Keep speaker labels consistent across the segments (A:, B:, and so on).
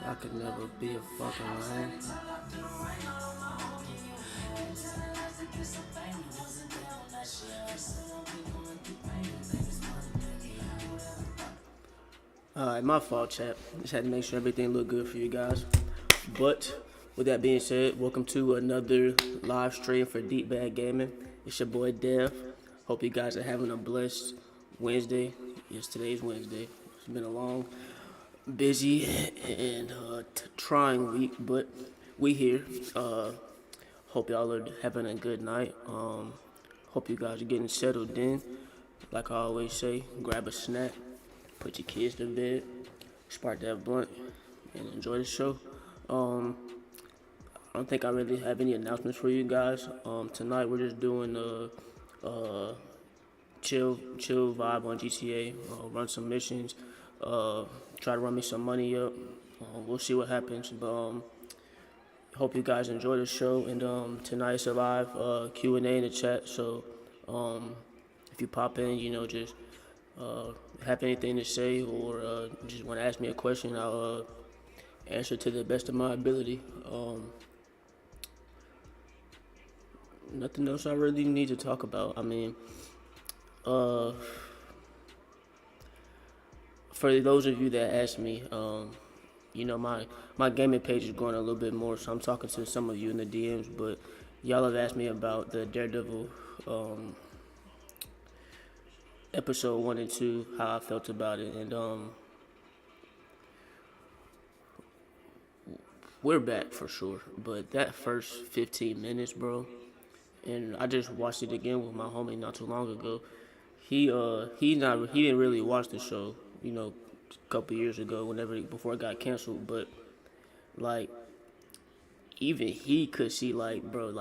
A: I could never be a fucking lion. Alright, my fault, chat. Just had to make sure everything looked good for you guys. But with that being said, welcome to another live stream for Deep Bag Gaming. It's your boy Dev. Hope you guys are having a blessed Wednesday. Yes, today's Wednesday. It's been a long, busy, and trying week, but we here. Hope y'all are having a good night. Hope you guys are getting settled in. Like I always say, grab a snack, put your kids to bed, spark that blunt, and enjoy the show. I don't think I really have any announcements for you guys. Tonight we're just doing a chill vibe on GTA. Run some missions. Try to run me some money up. We'll see what happens. But hope you guys enjoy the show. And tonight's a live Q&A in the chat. So if you pop in, just have anything to say or just want to ask me a question, I'll answer to the best of my ability. Nothing else I really need to talk about. I mean, for those of you that asked me, my gaming page is growing a little bit more, so I'm talking to some of you in the DMs, but y'all have asked me about the Daredevil episode 1 and 2, how I felt about it, and we're back for sure, but that first 15 minutes, bro, and I just watched it again with my homie not too long ago. He didn't really watch the show, a couple years ago, before it got canceled, but like even he could see bro,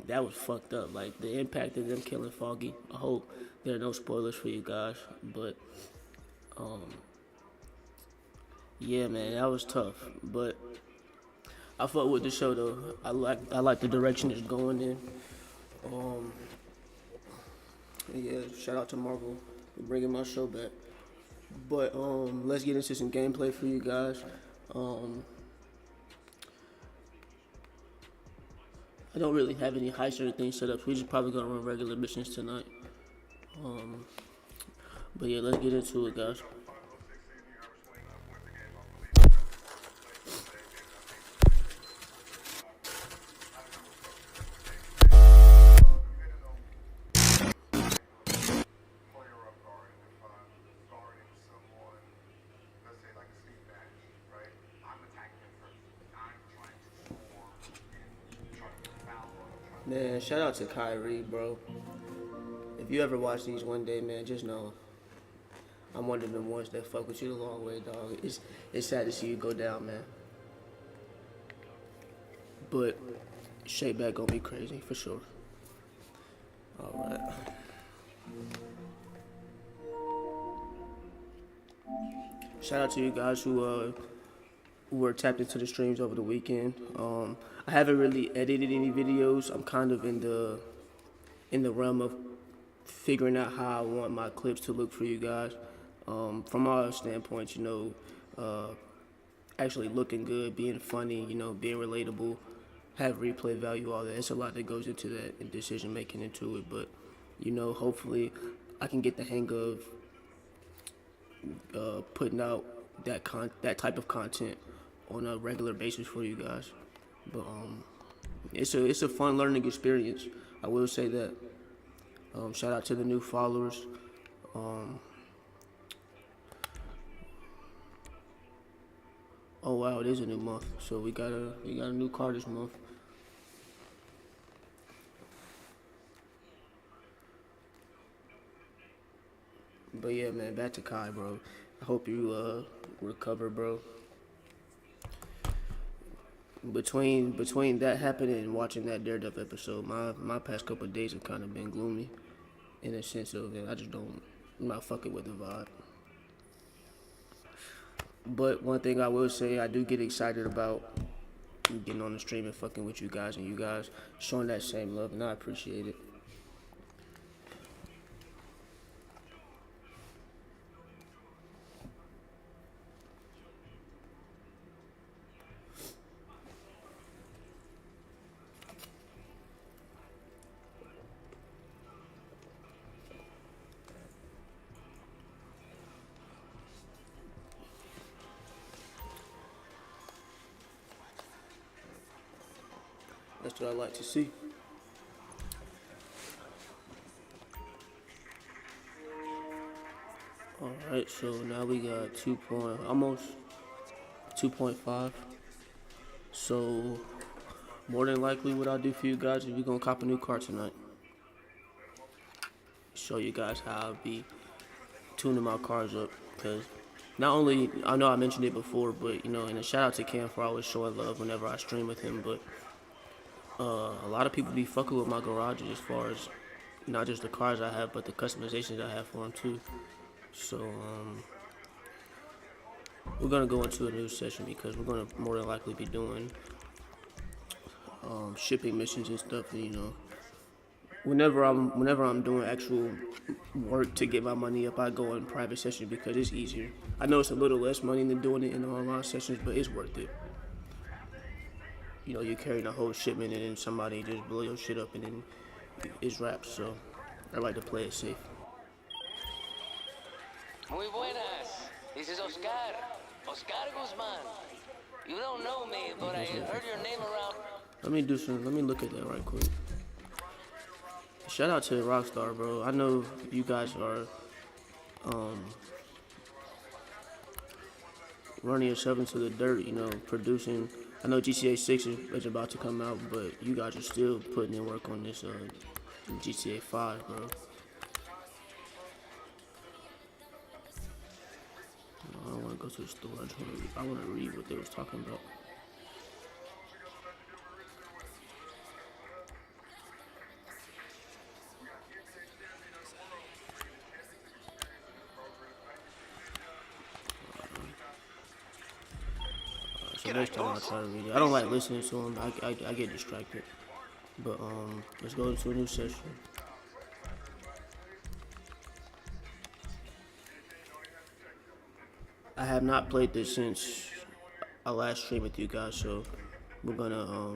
A: that was fucked up. Like the impact of them killing Foggy. I hope there are no spoilers for you guys, but yeah, man, that was tough. But I fuck with the show though. I like the direction it's going in. Yeah, shout out to Marvel for bringing my show back. But let's get into some gameplay for you guys. I don't really have any heists or anything set up, so we're just probably gonna run regular missions tonight. But yeah, let's get into it, guys. Man, shout out to Kyrie, bro. If you ever watch these one day, man, just know I'm one of them ones that fuck with you the long way, dog. It's sad to see you go down, man. But Shake back gonna be crazy for sure. All right. Shout out to you guys who were tapped into the streams over the weekend. I haven't really edited any videos. I'm kind of in the realm of figuring out how I want my clips to look for you guys. From our standpoint, actually looking good, being funny, being relatable, have replay value, all that. It's a lot that goes into that and decision making into it. But hopefully, I can get the hang of putting out that type of content on a regular basis for you guys. But it's a fun learning experience. I will say that. Shout out to the new followers. Oh wow, it is a new month, so we got a new car this month. But yeah, man, back to Kai, bro. I hope you recover, bro. Between that happening and watching that Daredevil episode, my past couple of days have kind of been gloomy, in a sense of it. I'm not fucking with the vibe. But one thing I will say, I do get excited about getting on the stream and fucking with you guys, and you guys showing that same love, and I appreciate it. That's what I like to see. Alright, so now we got almost 2.5. So more than likely what I'll do for you guys is we're gonna cop a new car tonight. Show you guys how I'll be tuning my cars up, because not only, I know I mentioned it before, but you know, and a shout out to Cam for always showing love whenever I stream with him, but a lot of people be fucking with my garages as far as not just the cars I have, but the customizations I have for them too. So we're gonna go into a new session because we're gonna more than likely be doing shipping missions and stuff. And, you know, whenever I'm doing actual work to get my money up, I go in private session because it's easier. I know it's a little less money than doing it in the online sessions, but it's worth it. You know, you're carrying a whole shipment and then somebody just blow your shit up and then it's wrapped. So I like to play it safe.
B: Muy buenas. This is Oscar. Oscar Guzman. You don't know me, but I heard your name around.
A: Let me look at that right quick. Shout out to Rockstar, bro. I know you guys are running yourself into the dirt, you know, producing. I know GTA 6 is about to come out, but you guys are still putting in work on this GTA 5, bro. I don't want to go to the store. I want to read what they was talking about. So next time I try to read it. I don't like listening to them. I get distracted. But let's go into a new session. I have not played this since I last streamed with you guys, so we're gonna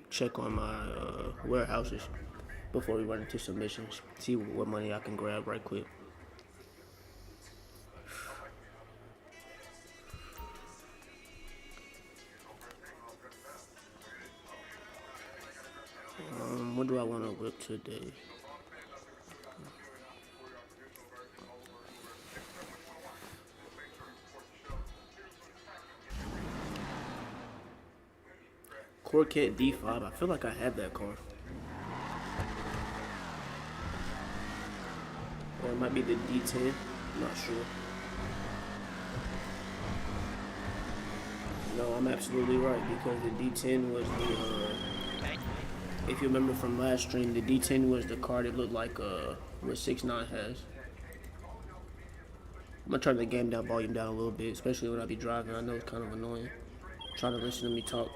A: check on my warehouses before we run into submissions. See what money I can grab right quick. What do I want to whip today? Corvette D5. I feel like I have that car. Or it might be the D10. I'm not sure. No, I'm absolutely right, because the D10 was the if you remember from last stream, the D10 was the car that looked like what 6ix9ine has. I'm gonna turn the game volume down a little bit, especially when I be driving. I know it's kind of annoying trying to listen to me talk.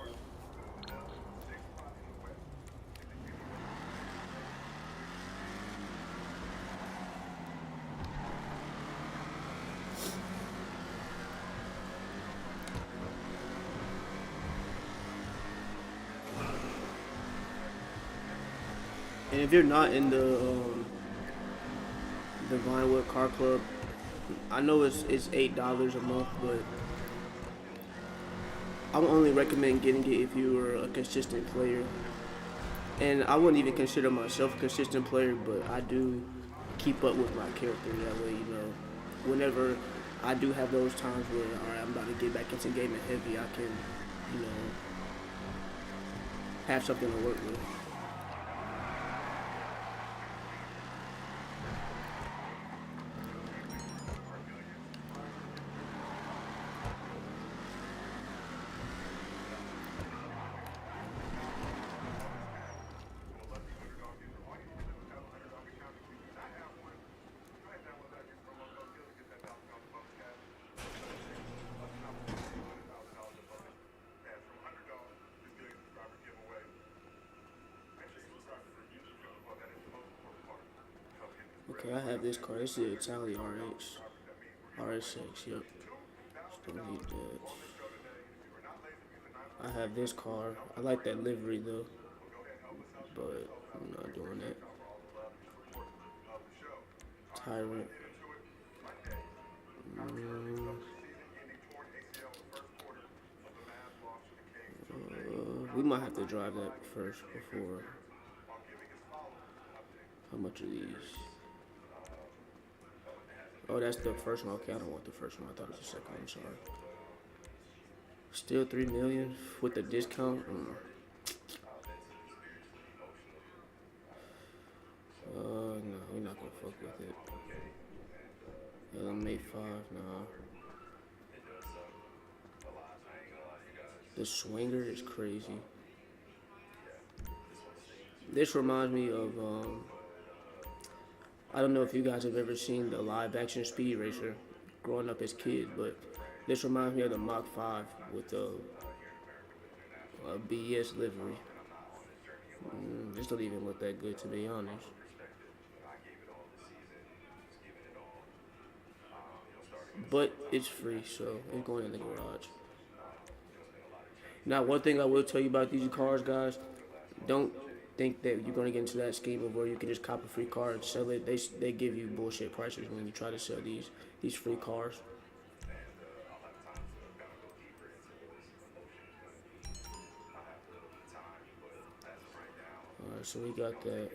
A: And if you're not in the Vinewood Car Club, I know it's $8 a month, but I would only recommend getting it if you are a consistent player. And I wouldn't even consider myself a consistent player, but I do keep up with my character that way, you know. Whenever I do have those times where, alright, I'm about to get back into gaming heavy, I can, you know, have something to work with. Okay, I have this car. This is Italian RX. RSX, yep. Still need that. I have this car. I like that livery though, but I'm not doing that. Tyrant. Mm, we might have to drive that first before. How much are these? Oh, that's the first one. Okay, I don't want the first one. I thought it was the second one. I'm sorry. Still 3 million with the discount. No, we're not gonna fuck with it. LMA 5, nah. The swinger is crazy. This reminds me of I don't know if you guys have ever seen the live action Speed Racer growing up as kids, but this reminds me of the Mach 5 with the BS livery. This don't even look that good to be honest. But it's free, so it's going in the garage. Now, one thing I will tell you about these cars, guys, don't think that you're gonna get into that scheme of where you can just cop a free car and sell it. They give you bullshit prices when you try to sell these free cars. Alright, so we got that.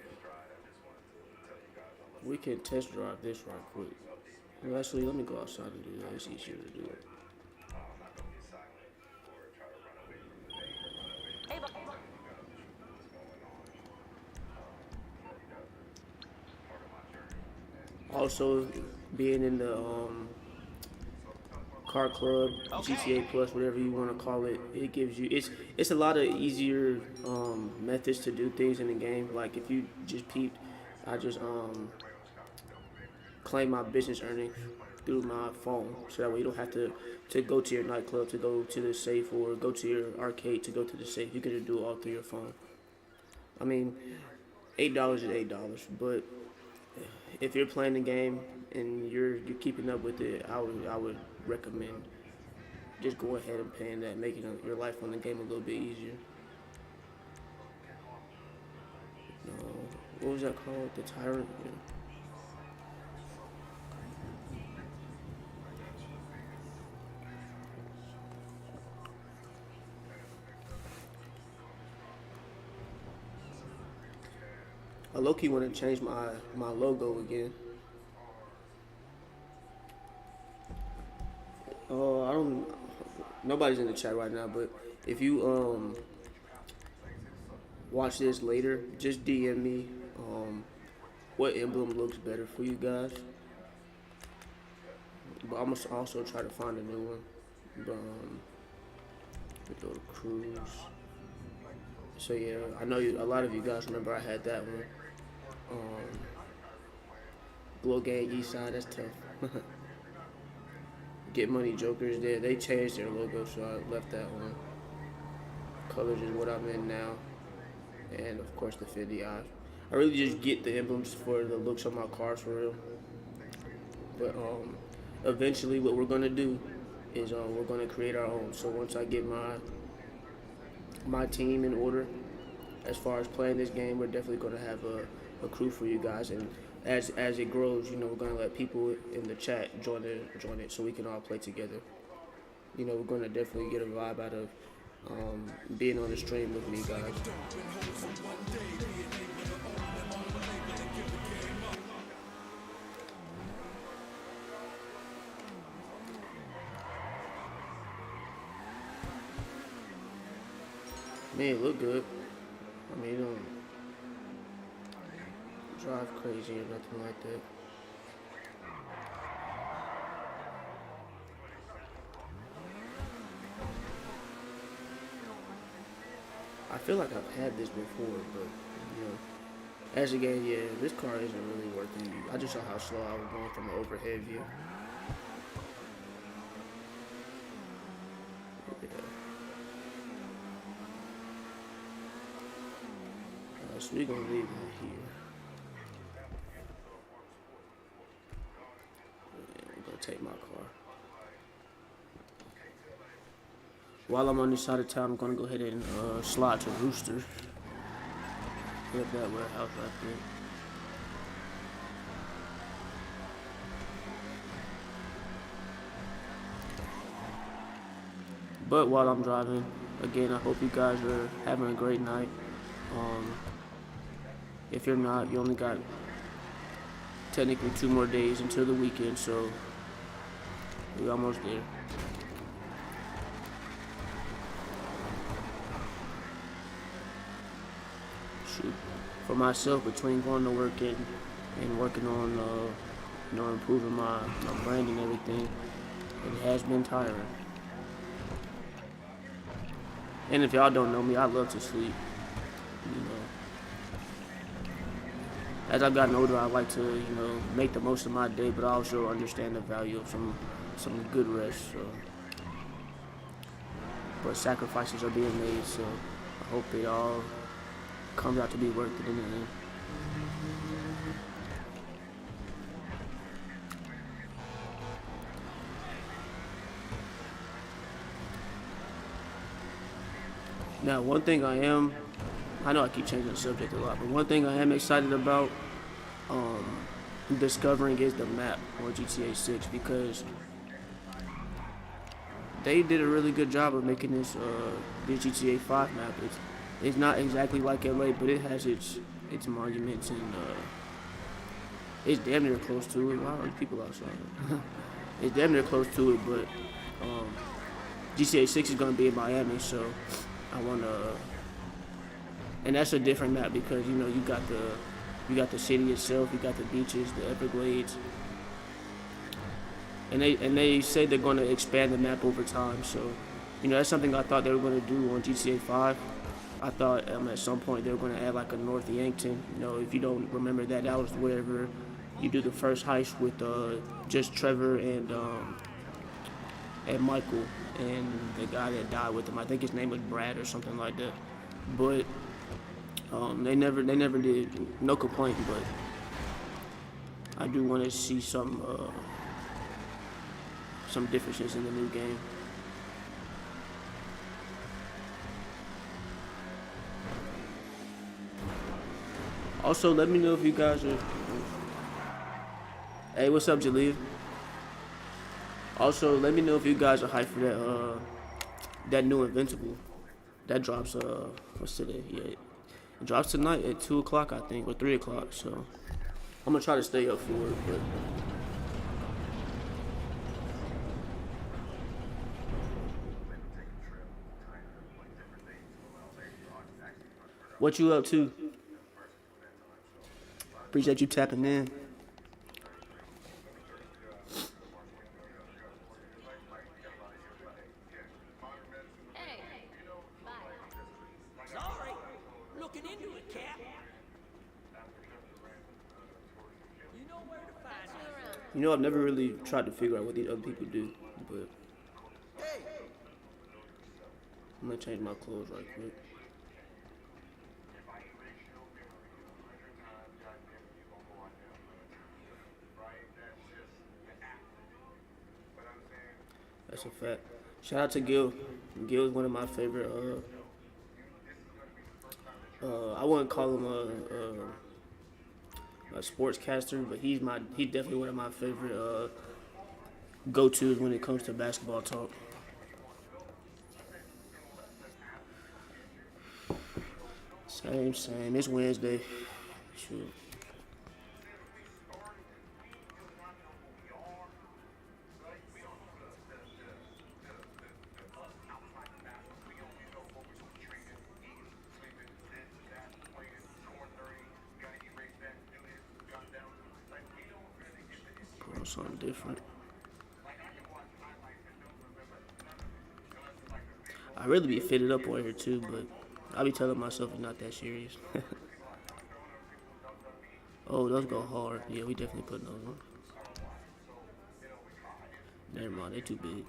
A: We can test drive this right quick. Well, actually, let me go outside and do that. It's easier to do it. Also, being in the car club, GTA Plus, whatever you want to call it, it gives you it's a lot of easier methods to do things in the game. Like if you just peeped, I just claim my business earnings through my phone, so that way you don't have to go to your nightclub to go to the safe or go to your arcade to go to the safe. You can just do it all through your phone. I mean, $8 is $8, but if you're playing the game and you're keeping up with it, I would recommend just go ahead and paying that, making your life on the game a little bit easier. No, what was that called? The Tyrant. Yeah. I low-key want to change my logo again. I don't. Nobody's in the chat right now, but if you watch this later, just DM me what emblem looks better for you guys. But I'm gonna also try to find a new one. But we go to cruise. So yeah, I know a lot of you guys remember I had that one. Glow Gang East Side, that's tough. Get Money Jokers there. They changed their logo, so I left that one. Colors is what I'm in now, and of course the 50 eye. I really just get the emblems for the looks of my cars for real. But eventually, what we're gonna do is we're gonna create our own. So once I get my team in order, as far as playing this game, we're definitely gonna have a crew for you guys, and as it grows, you know, we're gonna let people in the chat join it, so we can all play together. You know, we're gonna definitely get a vibe out of being on the stream with me, guys. Man, it look good. I mean, it don't drive crazy or nothing like that. I feel like I've had this before, but you know, as a game, yeah, this car isn't really worth it. I just saw how slow I was going from the overhead view. Yeah. So we're gonna leave that here. take my car. While I'm on this side of town, I'm gonna go ahead and slide to Rooster. Hit up that warehouse right there. But while I'm driving, again, I hope you guys are having a great night. If you're not, you only got technically 2 more days until the weekend, so we're almost there. Shoot. For myself, between going to work and working on improving my brand and everything, it has been tiring. And if y'all don't know me, I love to sleep. You know, as I've gotten older, I like to make the most of my day, but I also understand the value of some good rest. So, but sacrifices are being made, so I hope it all comes out to be worth it in the end. Now, one thing I know I keep changing the subject a lot, but one thing I am excited about discovering is the map on GTA 6, because they did a really good job of making this GTA 5 map. It's not exactly like LA, but it has its monuments, and it's damn near close to it. Why are people outside? It's damn near close to it, but GTA 6 is gonna be in Miami, so I wanna, and that's a different map because you got the city itself, you got the beaches, the Everglades, and they say they're gonna expand the map over time. So, that's something I thought they were gonna do on GTA 5. I thought at some point they were gonna add like a North Yankton. If you don't remember that was wherever you do the first heist with just Trevor and Michael and the guy that died with him. I think his name was Brad or something like that. But they never did. No complaint, but I do want to see some differences in the new game. Also, let me know if you guys are. Hey, what's up, Jaleel? Also, let me know if you guys are hyped for that new Invincible. That drops what's today? Yeah, it drops tonight at 2 o'clock, I think, or 3 o'clock. So I'm gonna try to stay up for it. But what you up to? Appreciate you tapping in. I've never really tried to figure out what these other people do, but I'm gonna change my clothes right quick. That's a fact. Shout out to Gil. Gil is one of my favorite. I wouldn't call him a sportscaster, but he's definitely one of my favorite go-tos when it comes to basketball talk. Same. It's Wednesday. Shoot. Something different. I really be fitted up on here too, but I be telling myself it's not that serious. Oh, those go hard. Yeah, we definitely putting those on. Never mind, they too big.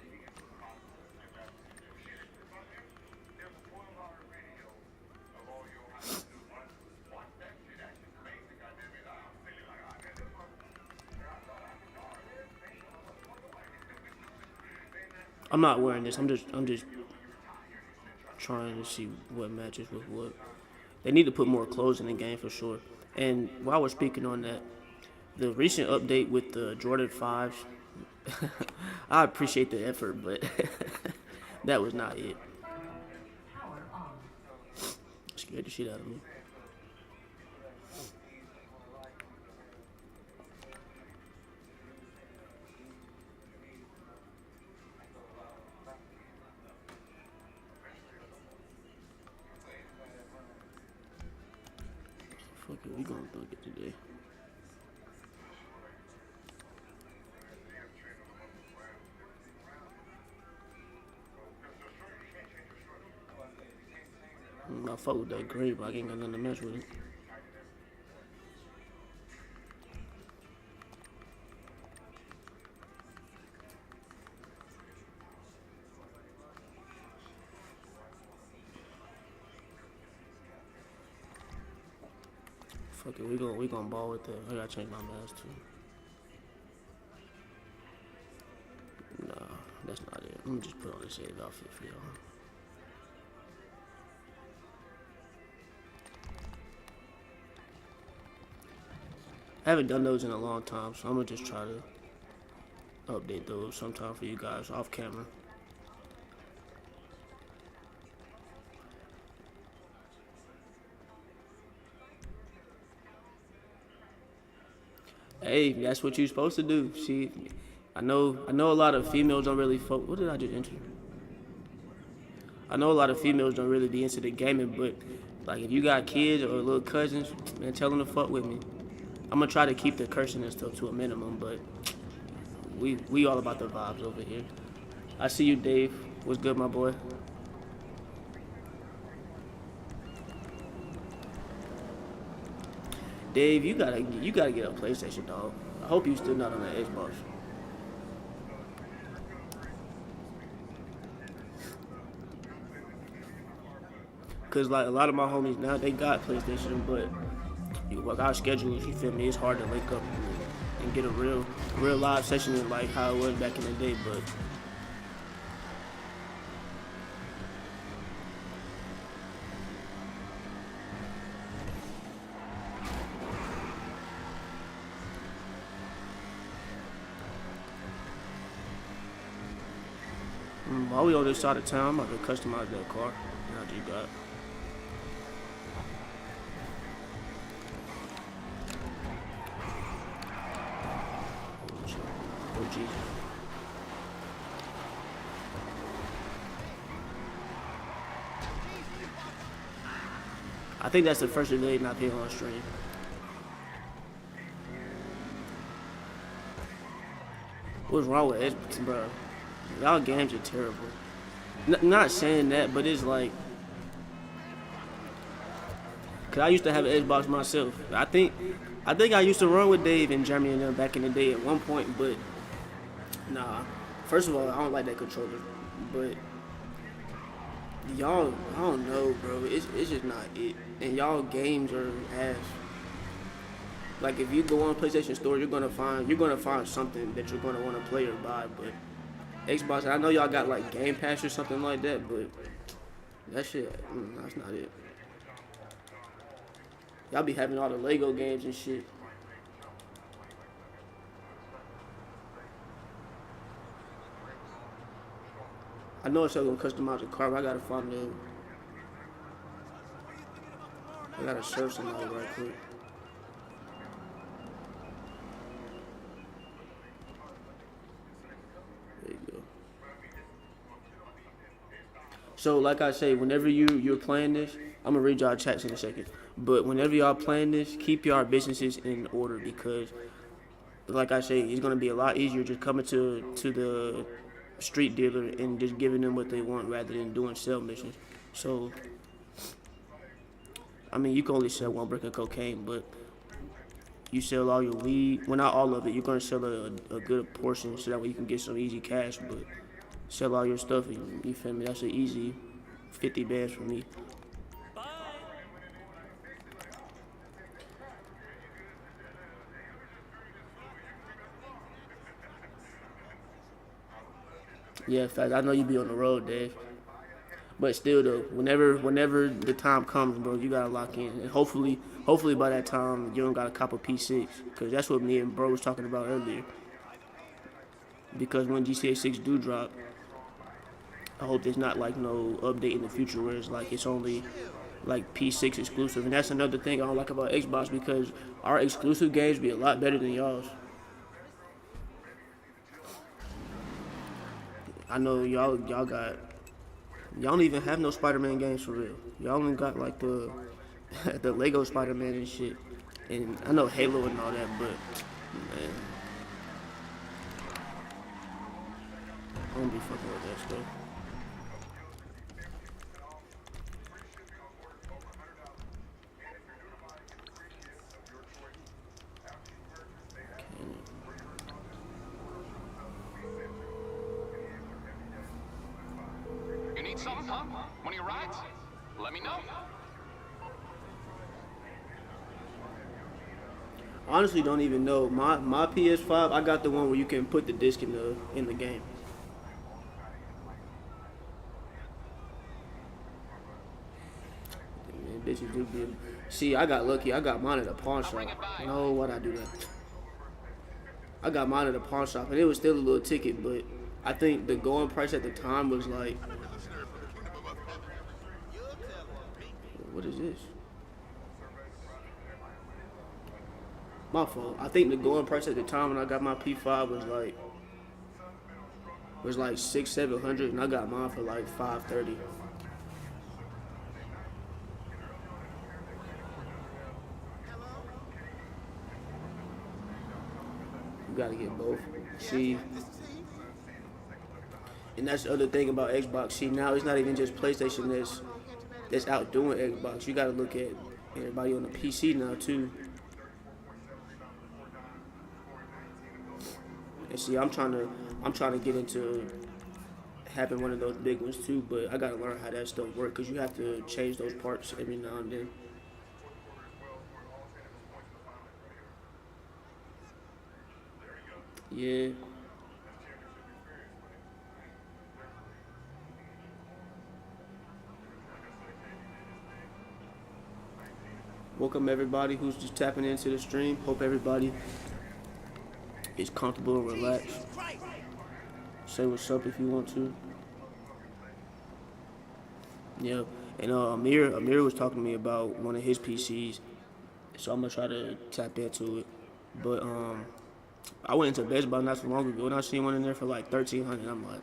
A: I'm not wearing this. I'm just trying to see what matches with what. They need to put more clothes in the game for sure. And while we're speaking on that, the recent update with the Jordan 5s, I appreciate the effort, but that was not it. Scared the shit out of me. Fuck it, we gonna dunk it today. I fuck with that green, but I ain't got nothing to mess with it. Fuck it, we gonna ball with that. I gotta change my mask too. Nah, that's not it. Let me just put on the save outfit for y'all. I haven't done those in a long time, so I'm gonna just try to update those sometime for you guys off camera. Hey, that's what you're supposed to do. See, I know a lot of females don't really What did I just enter? I know a lot of females don't really be into the gaming, but like if you got kids or little cousins, man, tell them to fuck with me. I'm gonna try to keep the cursing and stuff to a minimum, but we all about the vibes over here. I see you, Dave. What's good, my boy? Dave, you gotta get a PlayStation, dog. I hope you still not on the Xbox. Cause like a lot of my homies now, they got PlayStation, but with our schedules, you feel me? It's hard to link up and get a real live session in like how it was back in the day. But while we on this side of town, I'm about to customize that car. How you got? Oh, Jesus. I think that's the first day not being on stream. What's wrong with Xbox, bro? Y'all games are terrible. Not saying that, but it's like, cause I used to have an Xbox myself. I think I used to run with Dave in Germany and them back in the day at one point, but nah. First of all, I don't like that controller, but y'all, I don't know, bro. It's just not it. And y'all games are ass. Like if you go on PlayStation Store, you're gonna find something that you're gonna want to play or buy. But Xbox, I know y'all got like Game Pass or something like that, but that shit, that's not it. Y'all be having all the Lego games and shit. I know it's gonna customize the car, but I gotta find the. I gotta search somebody right quick. There you go. So, like I say, whenever you're playing this, I'm gonna read y'all chats in a second. But whenever y'all playing this, keep y'all businesses in order because, like I say, it's gonna be a lot easier just coming to the street dealer and just giving them what they want rather than doing sell missions. So, I mean, you can only sell one brick of cocaine, but you sell all your weed. Well, not all of it. You're gonna sell a good portion so that way you can get some easy cash. But sell all your stuff. You feel me? That's an easy 50 bands for me. Yeah, fact. I know you be on the road, Dave. But still, though, whenever the time comes, bro, you gotta lock in, and hopefully by that time you don't got a cop of P6, cause that's what me and bro was talking about earlier. Because when GTA 6 do drop, I hope there's not like no update in the future where it's like it's only like P6 exclusive, and that's another thing I don't like about Xbox because our exclusive games be a lot better than y'all's. I know y'all don't even have no Spider-Man games for real. Y'all only got like the the Lego Spider-Man and shit. And I know Halo and all that, but man, I don't be fucking with that stuff.
C: You need something, huh? One of your rides? Let me know.
A: Honestly, don't even know. My PS5, I got the one where you can put the disc in the game. Man, bitches do be. See, I got lucky. I got mine at a pawn shop. No, why'd I do that? I got mine at a pawn shop, and it was still a little ticket, but I think the going price at the time was like, what is this? My fault. I think the going price at the time when I got my P5 was like 600-700, and I got mine for like 530. You gotta get both. See, and that's the other thing about Xbox. See, now it's not even just PlayStation that's outdoing Xbox. You gotta look at everybody on the PC now too. And see, I'm trying to get into having one of those big ones too, but I gotta learn how that stuff works because you have to change those parts every now and then. Yeah. Welcome everybody who's just tapping into the stream. Hope everybody is comfortable and relaxed. Say what's up if you want to. Yeah, and Amir was talking to me about one of his PCs, so I'm gonna try to tap into it. But I went into Best Buy not so long ago and I seen one in there for like 1,300. I'm like,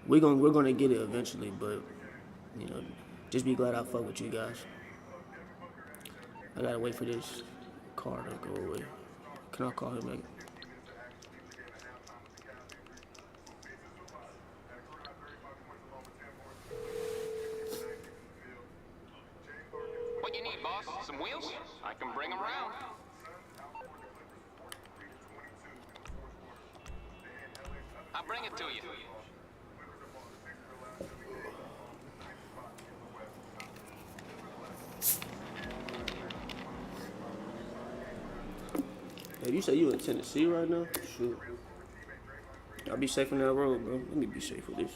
A: we're gonna get it eventually, but you know, just be glad I fuck with you guys. I gotta wait for this car to go away. Can I call him back?
C: What you need, boss? Some wheels? I can bring them around. I'll bring it to you.
A: Hey, you say you in Tennessee right now? Shoot. I'll be safe on that road, bro. Let me be safe with this.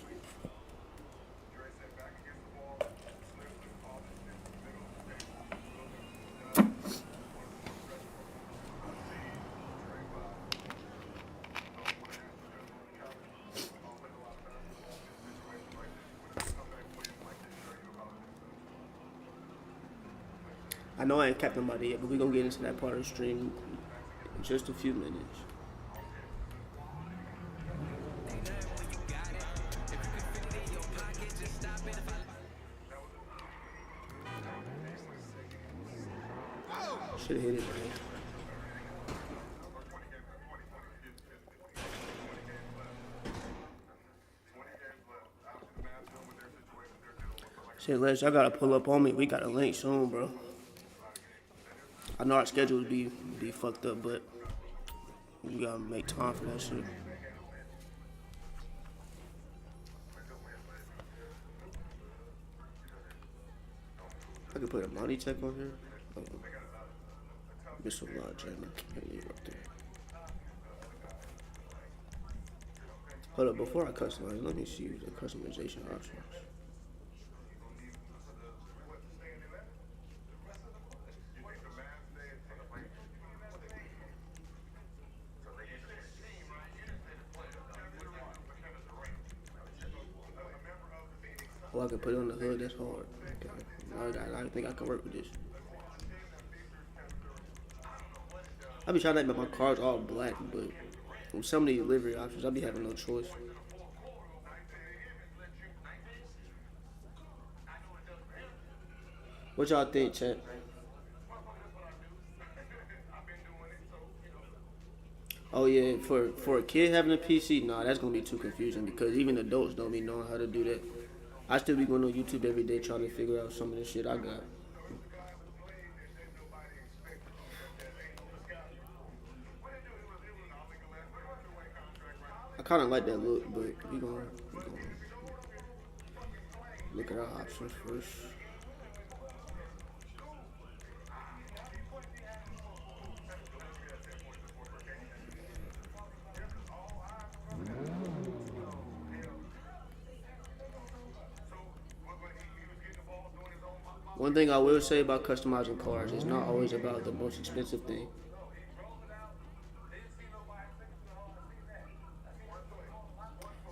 A: I know I ain't capped nobody yet, but we're gonna get into that part of the stream in just a few minutes. Should've hit it, man. Shit, Les, y'all gotta pull up on me. We got a link soon, bro. I know our schedules be fucked up, but you gotta make time for that shit. I could put a money check on here. Missile law jamming. Right there. Hold up, before I customize, let me see the customization options. Oh, I can put it on the hood. That's hard. Okay, I think I can work with this. I be trying to make my cars all black, but with some of these livery options, I be having no choice. What y'all think, chat? Oh yeah, for a kid having a PC, nah, that's gonna be too confusing because even adults don't be knowing how to do that. I still be going on YouTube every day trying to figure out some of the shit I got. I kind of like that look, but we gonna look at our options first. One thing I will say about customizing cars, it's not always about the most expensive thing.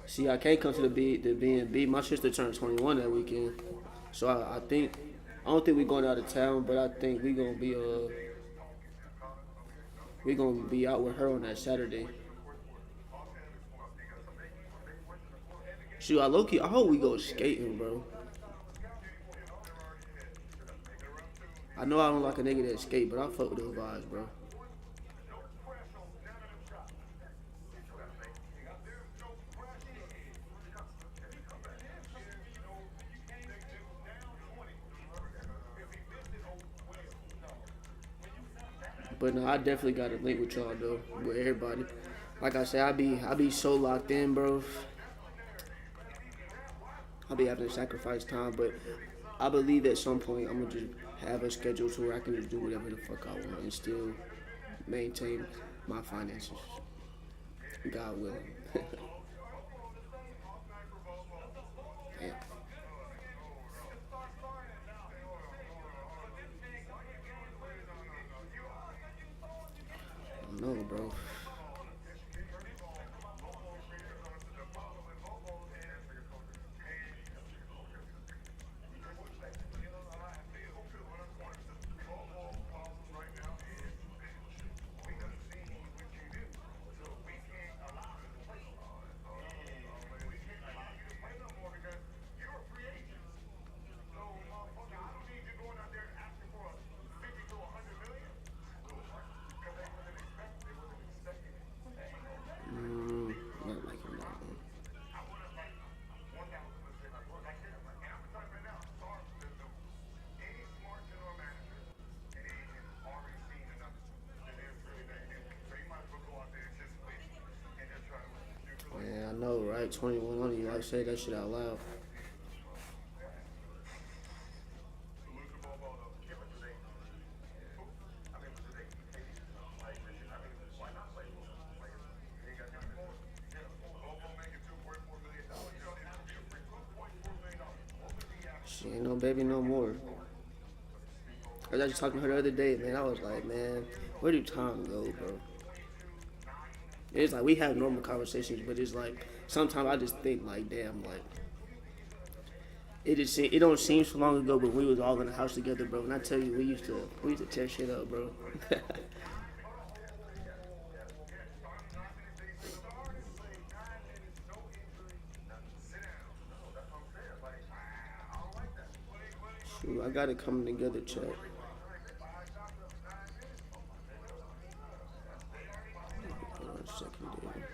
A: See, I can't come to the B&B. My sister turned 21 that weekend, so I don't think we going out of town, but I think we gonna be out with her on that Saturday. Shoot, I hope we go skating, bro. I know I don't like a nigga that skate, but I fuck with those vibes, bro. But no, I definitely got to link with y'all though, with everybody. Like I said, I be so locked in, bro. I be having to sacrifice time, but I believe at some point I'm gonna just have a schedule to where I can just do whatever the fuck I want and still maintain my finances. God willing. Yeah. I don't know, bro. Not liking that one. Yeah, I know, right? 21 on you. I say that shit out loud. She ain't no baby no more. I was just talking to her the other day, man. I was like, man, where do time go, bro? It's like we have normal conversations, but it's like sometimes I just think like, damn, like it don't seem so long ago, but we was all in the house together, bro. And I tell you, we used to tear shit up, bro. Shoot, I got it coming together, chat. Hold on a second, dude.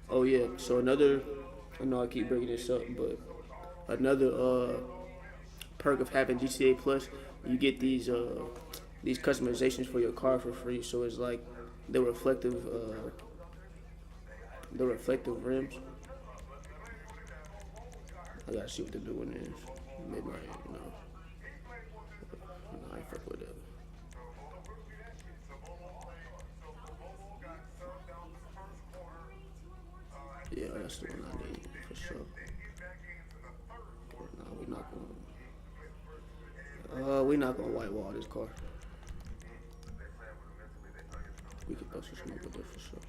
A: Oh yeah, so I know I keep bringing this up, but another perk of having GTA Plus, you get these customizations for your car for free. So it's like the reflective rims. I gotta see what the new one is. Maybe I ain't fuck with that. Yeah, that's the one I need for sure. No, we're not gonna whitewall this car. We can throw some smoke with it for sure.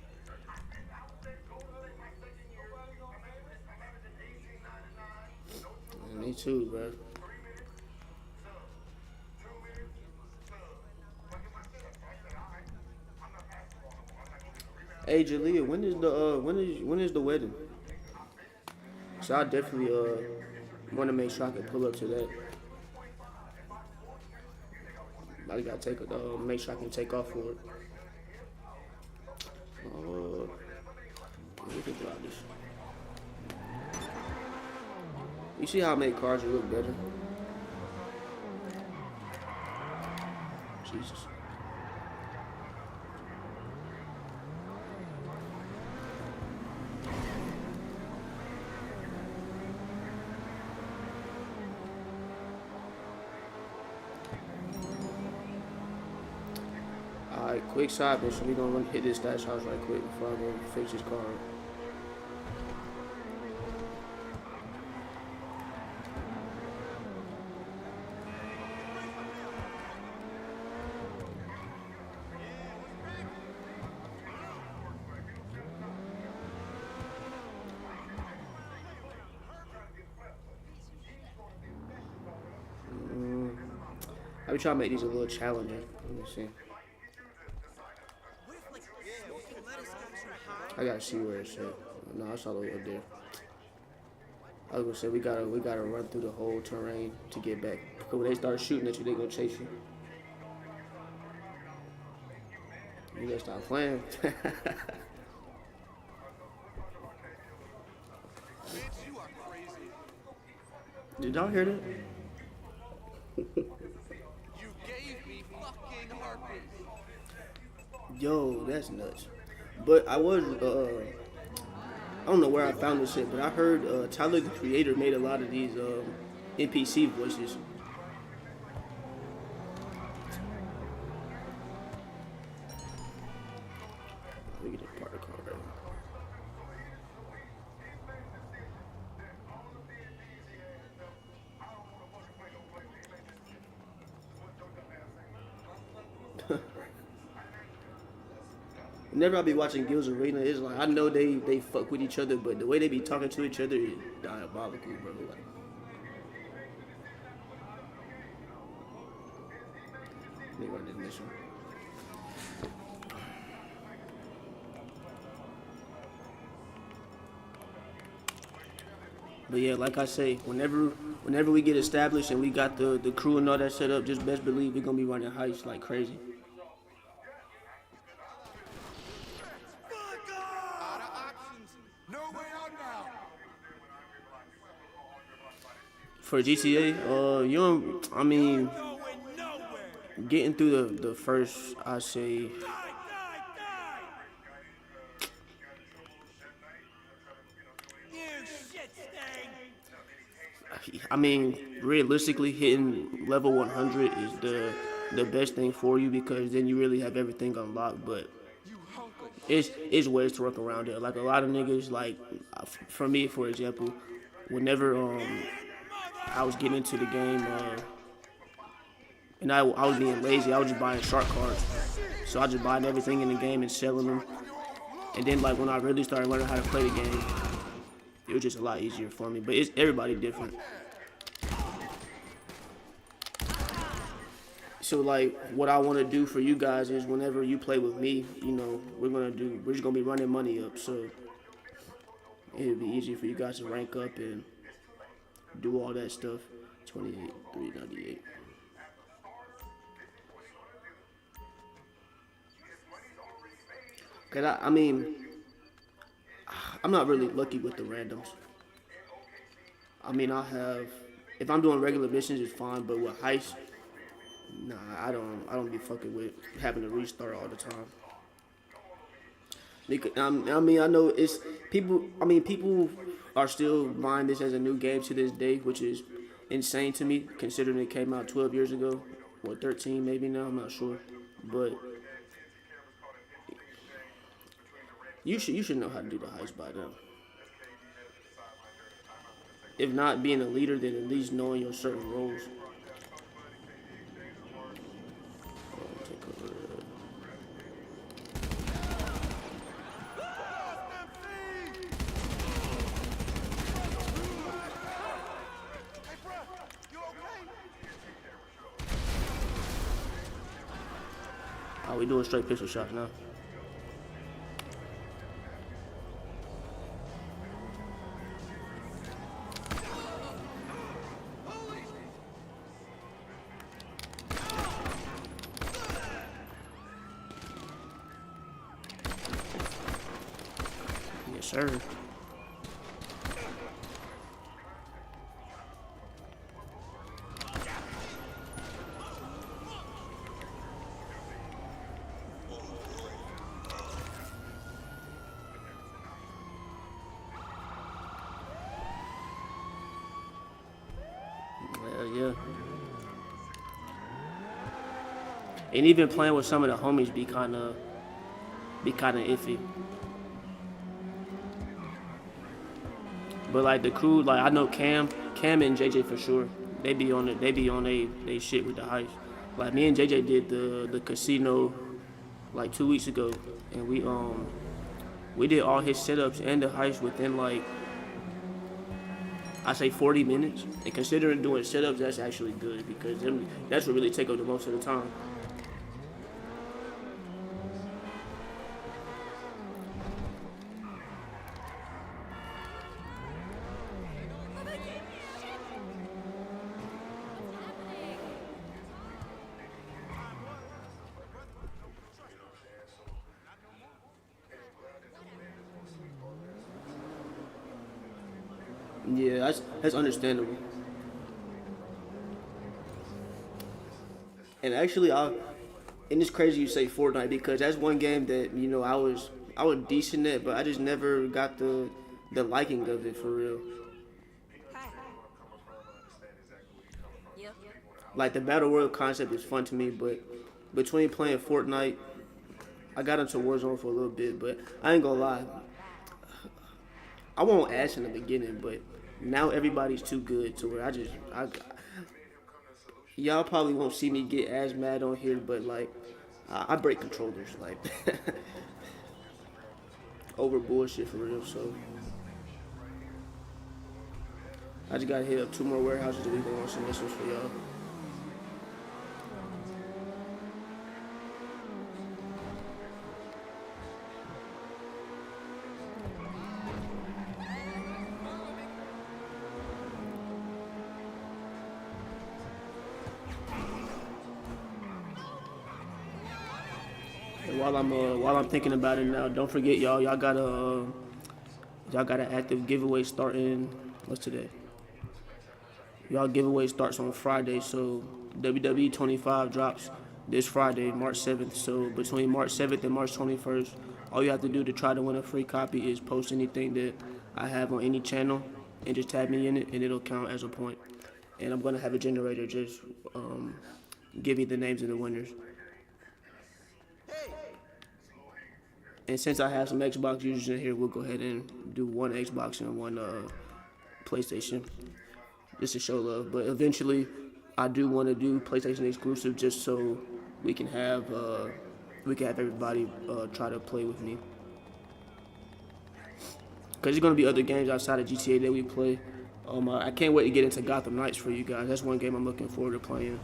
A: Yeah, me too, bro. Hey, Jalea, when is the wedding? So I definitely want to make sure I can pull up to that. I gotta make sure I can take off for it. We can drive this. You see how I make cars look better? Jesus. Alright, quick side mission. We gonna hit this stash house right quick before I go fix this car up. I be trying to make these a little challenging. Let me see. I gotta see where it's at. No, it's all the way up there. I was gonna say we gotta run through the whole terrain to get back. Because when they start shooting at you, they gonna chase you. You gotta stop playing. Did y'all hear that?
D: You gave me fucking herpes.
A: Yo, that's nuts. But I was, I don't know where I found this shit, but I heard Tyler the Creator made a lot of these NPC voices. Let me get a part of the car right now. Whenever I be watching Gil's Arena, it's like I know they fuck with each other, but the way they be talking to each other is diabolical, bro. Like, let me run this mission. But yeah, like I say, whenever we get established and we got the crew and all that set up, just best believe we're gonna be running heists like crazy. For GTA, you don't, I mean, getting through the first, I say, I mean, realistically, hitting level 100 is the best thing for you because then you really have everything unlocked. But it's ways to work around it. Like a lot of niggas, like for me, for example, whenever I was getting into the game, and I was being lazy. I was just buying shark cards, so I just buying everything in the game and selling them. And then like when I really started learning how to play the game, it was just a lot easier for me. But it's everybody different. So like what I want to do for you guys is whenever you play with me, you know, we're just gonna be running money up. So it'll be easy for you guys to rank up and do all that stuff. 28, 398. Cause I mean, I'm not really lucky with the randoms. I mean, I have, if I'm doing regular missions, it's fine, but with heists, Nah, I don't be fucking with having to restart all the time. Because, I mean, I know it's people. I mean, people are still buying this as a new game to this day, which is insane to me, considering it came out 12 years ago, or 13 maybe now. I'm not sure, but you should know how to do the heist by now. If not being a leader, then at least knowing your certain roles. Take over that.
D: Hey, bro, you okay?
A: Oh, we doing straight pistol shots now. Yes, sir. Yeah. And even playing with some of the homies be kind of iffy. But like the crew, like I know Cam and JJ for sure. They be on it. They be on they shit with the heist. Like me and JJ did the casino like 2 weeks ago, and we did all his setups and the heist within like I say 40 minutes. And considering doing setups, that's actually good because that's what really take up the most of the time. Yeah, that's understandable. And actually, and it's crazy you say Fortnite because that's one game that I was decent at, but I just never got the liking of it for real.
E: Yep.
A: Like the battle royale concept is fun to me, but between playing Fortnite, I got into Warzone for a little bit, but I ain't gonna lie. I won't ask in the beginning, but now everybody's too good to where y'all probably won't see me get as mad on here, but like I break controllers like over bullshit for real. So I just gotta hit up 2 more warehouses that we can launch some missiles for y'all. While I'm thinking about it now, don't forget y'all got an active giveaway starting. What's today? Y'all giveaway starts on Friday, so WWE 25 drops this Friday, March 7th. So between March 7th and March 21st, all you have to do to try to win a free copy is post anything that I have on any channel and just tag me in it, and it'll count as a point. And I'm gonna have a generator just give you the names of the winners. And since I have some Xbox users in here, we'll go ahead and do one Xbox and one PlayStation, just to show love. But eventually, I do want to do PlayStation exclusive, just so we can have everybody try to play with me. Cause there's gonna be other games outside of GTA that we play. I can't wait to get into Gotham Knights for you guys. That's one game I'm looking forward to playing,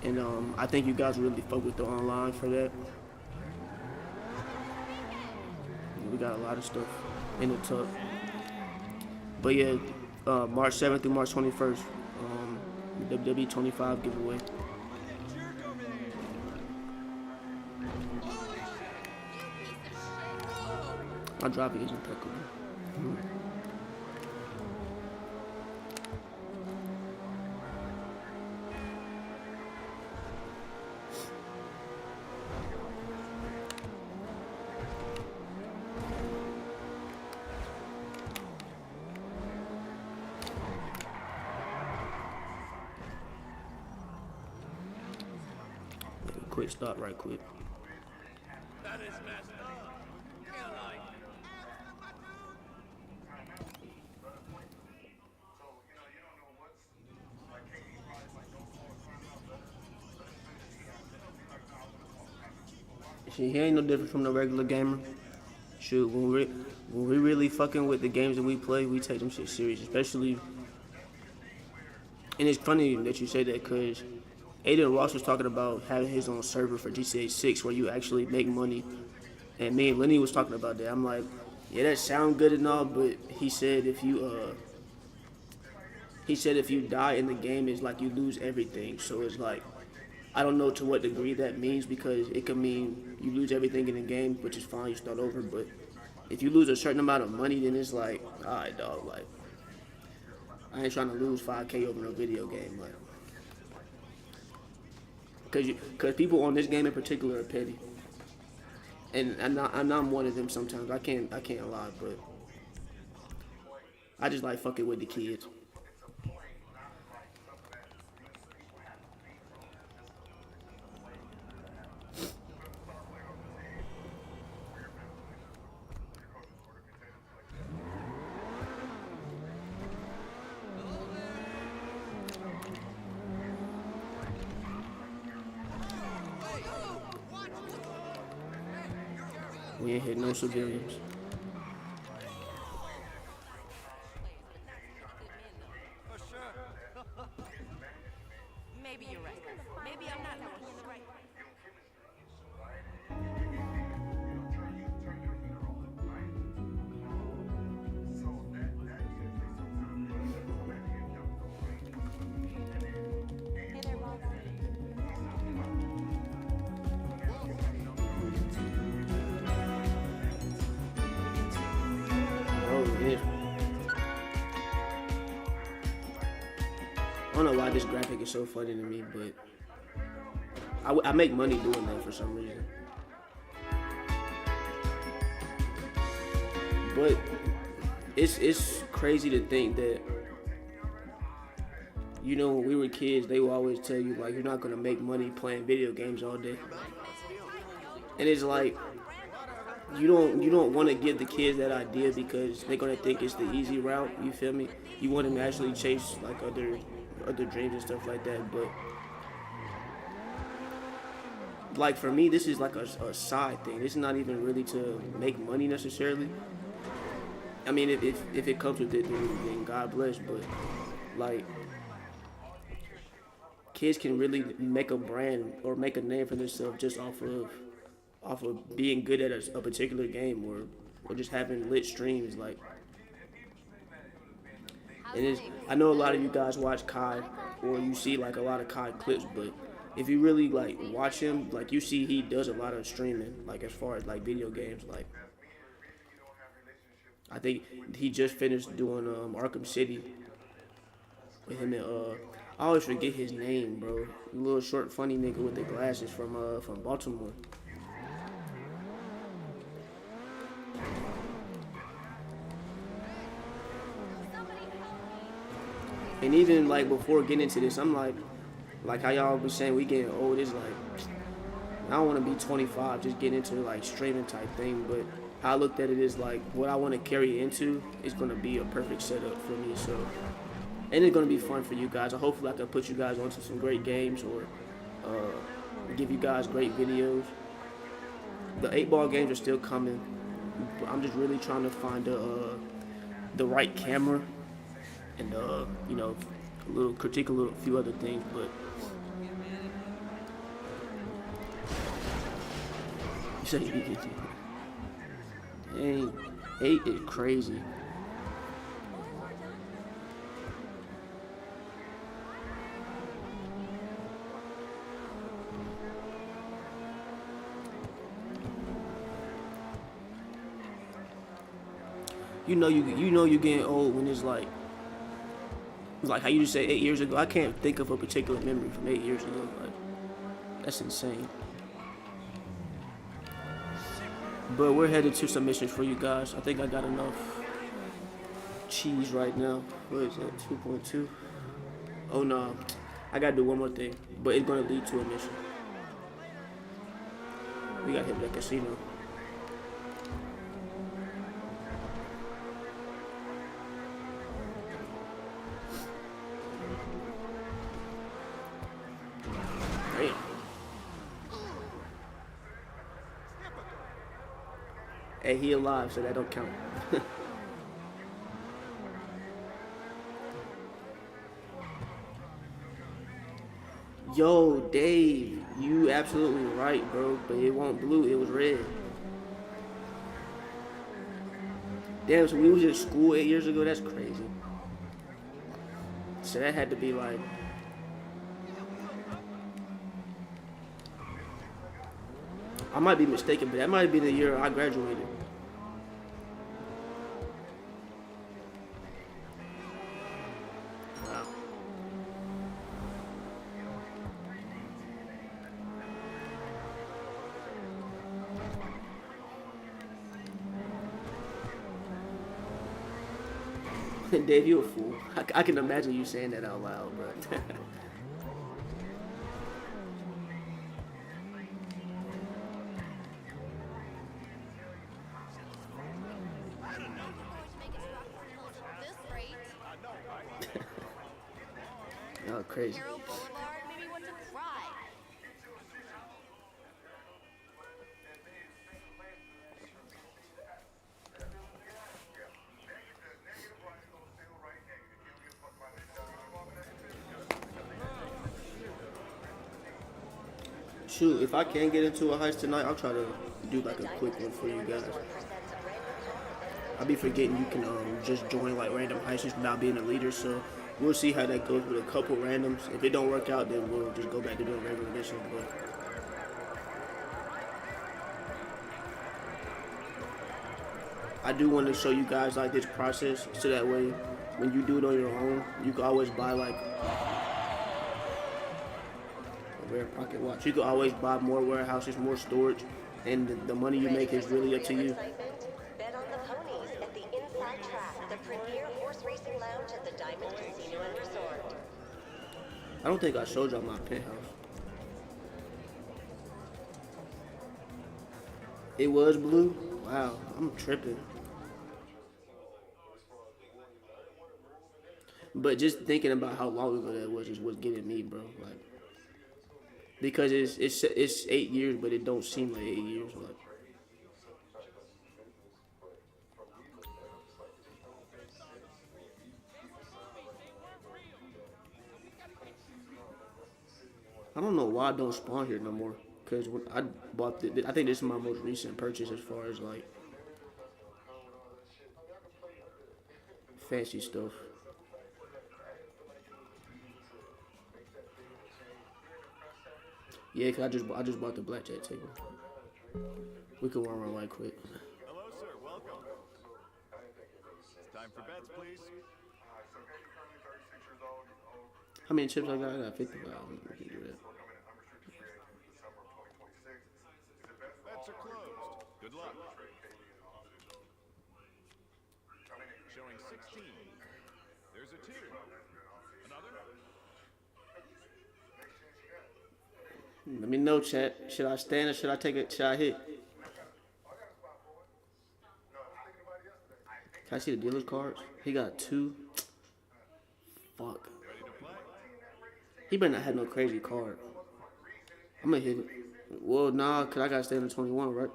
A: and I think you guys really fuck with the online for that. We got a lot of stuff in the tuck. But yeah, March 7th through March 21st, WWE 25 giveaway. My driving is impeccable. quick stop right quick.
D: That is messed up. Can't lie.
A: See, he ain't no different from the regular gamer. Shoot, when we really fucking with the games that we play, we take them shit serious, especially. And it's funny that you say that because Aiden Ross was talking about having his own server for GTA 6 where you actually make money. And me and Lenny was talking about that. I'm like, yeah, that sound good and all, but he said if you die in the game, it's like you lose everything. So it's like, I don't know to what degree that means because it could mean you lose everything in the game, which is fine, you start over. But if you lose a certain amount of money, then it's like, all right, dog, like, I ain't trying to lose 5K over no video game, like. Cause people on this game in particular are petty, and I'm one of them sometimes. I can't lie, but I just like fucking with the kids. We ain't hit no civilians.
D: For sure.
F: Maybe you're right. Maybe I'm not looking in the right place. Hey there, boss.
A: Oh yeah. I don't know why this graphic is so funny to me, but I make money doing that for some reason. But it's crazy to think that, you know, when we were kids, they would always tell you like you're not gonna make money playing video games all day, and it's like you don't want to give the kids that idea because they're gonna think it's the easy route. You feel me? You want them to actually chase like other dreams and stuff like that, but. Like for me, this is like a side thing. It's not even really to make money necessarily. I mean, if it comes with it, then God bless. But like, kids can really make a brand or make a name for themselves just off of being good at a particular game or just having lit streams. Like, and I know a lot of you guys watch Kai or you see like a lot of Kai clips, but if you really like watch him, like you see he does a lot of streaming, like as far as like video games. Like I think he just finished doing Arkham City with him and I always forget his name, bro. The little short funny nigga with the glasses from Baltimore. And even like before getting into this, I'm like how y'all be saying we getting old. It's like I don't want to be 25, just get into like streaming type thing. But how I looked at it is like what I want to carry into is gonna be a perfect setup for me. So, and it's gonna be fun for you guys. So hopefully I can put you guys onto some great games or give you guys great videos. The 8-ball games are still coming. I'm just really trying to find the right camera and you know, critique a few other things, but you say you get to. Dang, 8 is crazy. You know you getting old when it's like how you just say 8 years ago. I can't think of a particular memory from 8 years ago. Like that's insane. But we're headed to submissions for you guys. I think I got enough cheese right now. What is that? 2.2. Oh no, I gotta do one more thing, but it's gonna lead to a mission. We got hit with that casino. Damn. Hey, he alive, so that don't count. Yo, Dave, you absolutely right, bro. But it wasn't blue, it was red. Damn, so we was in school 8 years ago? That's crazy. So that had to be like... I might be mistaken, but that might be the year I graduated. Wow. Dave, you a fool. I can imagine you saying that out loud, bro. Oh, crazy.
F: Hero Boulevard made me want to cry.
A: Shoot, if I can get into a heist tonight, I'll try to do like a quick one for you guys. I'll be forgetting you can just join like random heists without being a leader, so we'll see how that goes with a couple randoms. If it don't work out, then we'll just go back to doing regular missions. But I do want to show you guys like this process, so that way when you do it on your own, you can always buy like a rare pocket watch. You can always buy more warehouses, more storage, and the money you make is really up to you.
G: Bet on the ponies at the Inside Track, the premier horse racing lounge at the Diamond Casino and Resort.
A: I don't think I showed y'all my penthouse. It was blue? Wow, I'm tripping. But just thinking about how long ago that was is what's getting me, bro. Like, because it's 8 years, but it don't seem like 8 years. Like, I don't know why I don't spawn here no more. Cause when I bought I think this is my most recent purchase as far as like fancy stuff. Yeah, cause I just bought the blackjack table. We can run around right quick.
D: Hello, sir. Welcome. Time for bets, please.
A: How many chips I got? I got 55. We can do that.
D: Bets are closed. Good luck. Showing 16. There's a 2. Another?
A: Let me know, chat. Should I stand or should I take it? Should I hit? Can I see the dealer's cards? He got 2. Fuck. He better not have no crazy card. I'm gonna hit it. Well, nah, cause I gotta stay in the 21, right?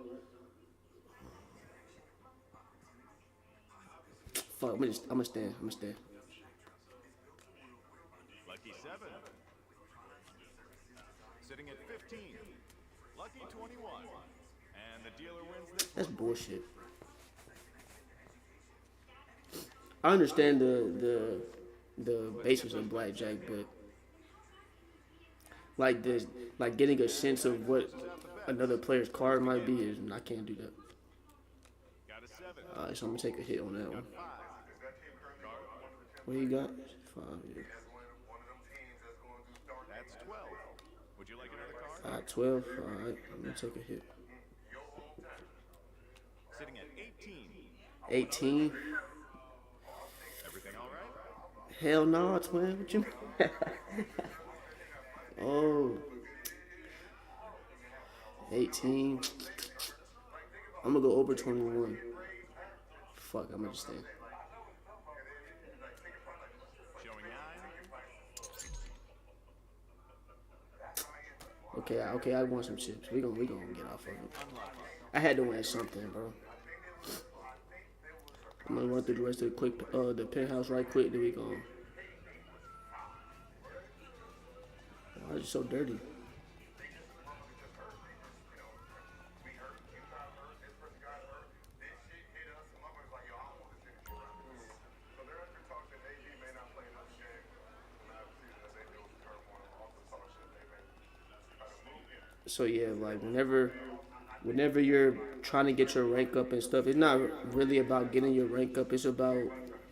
A: Fuck, I'm gonna stand.
D: Lucky 7. Sitting at 15. Lucky 21. And the dealer wins this.
A: That's bullshit. I understand the basis of blackjack, but like this, like getting a sense of what another player's card might be is I can't do that.
D: Got a 7.
A: Alright, so I'm gonna take a hit on that one. What you got? 5. Yeah.
D: That's 12. Would you like another card?
A: Alright, 12. Alright, I'm gonna take a hit.
D: Sitting at 18.
A: 18.
D: Everything all right?
A: Hell no, twin. What you mean? Oh. 18. I'm gonna go over 21. Fuck, I'm gonna just stay.
D: Showing 9.
A: Okay, I want some chips. We gonna get off of it. I had to win something, bro. I'm gonna run through the rest of the penthouse right quick. Then we go. Why is it so dirty? So yeah, like whenever you're trying to get your rank up and stuff, it's not really about getting your rank up. It's about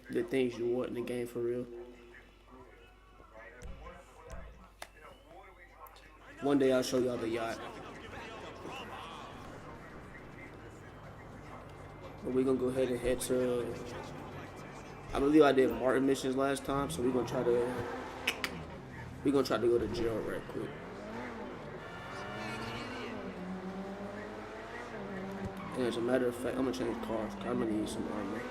A: the things you want in the game for real. One day I'll show y'all the yacht. But we're gonna go ahead and head to. I believe I did Martin missions last time, so we're gonna try to go to jail right quick. And as a matter of fact, I'm gonna change cars. I'm gonna need some armor.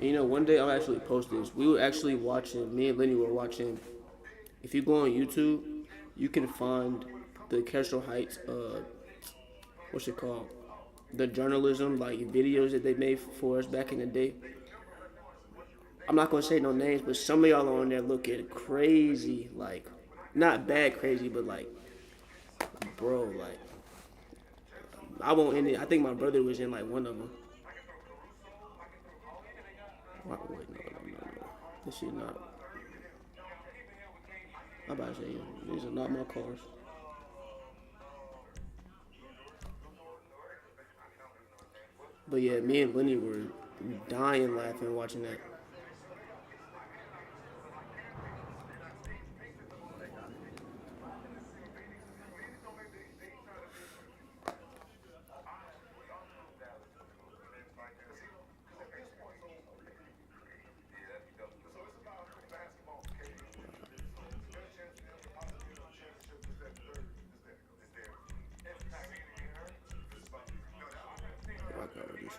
A: You know, one day I'll actually post this. We were actually watching, me and Lenny were watching. If you go on YouTube, you can find the Kestrel Heights, what's it called? The journalism, like videos that they made for us back in the day. I'm not gonna say no names, but some of y'all on there looking crazy, like, not bad crazy, but like, bro, like, I won't end it. I think my brother was in like one of them. Wait, no. This shit not. I'm about to say, these are not my cars. But yeah, me and Lenny were dying laughing watching that.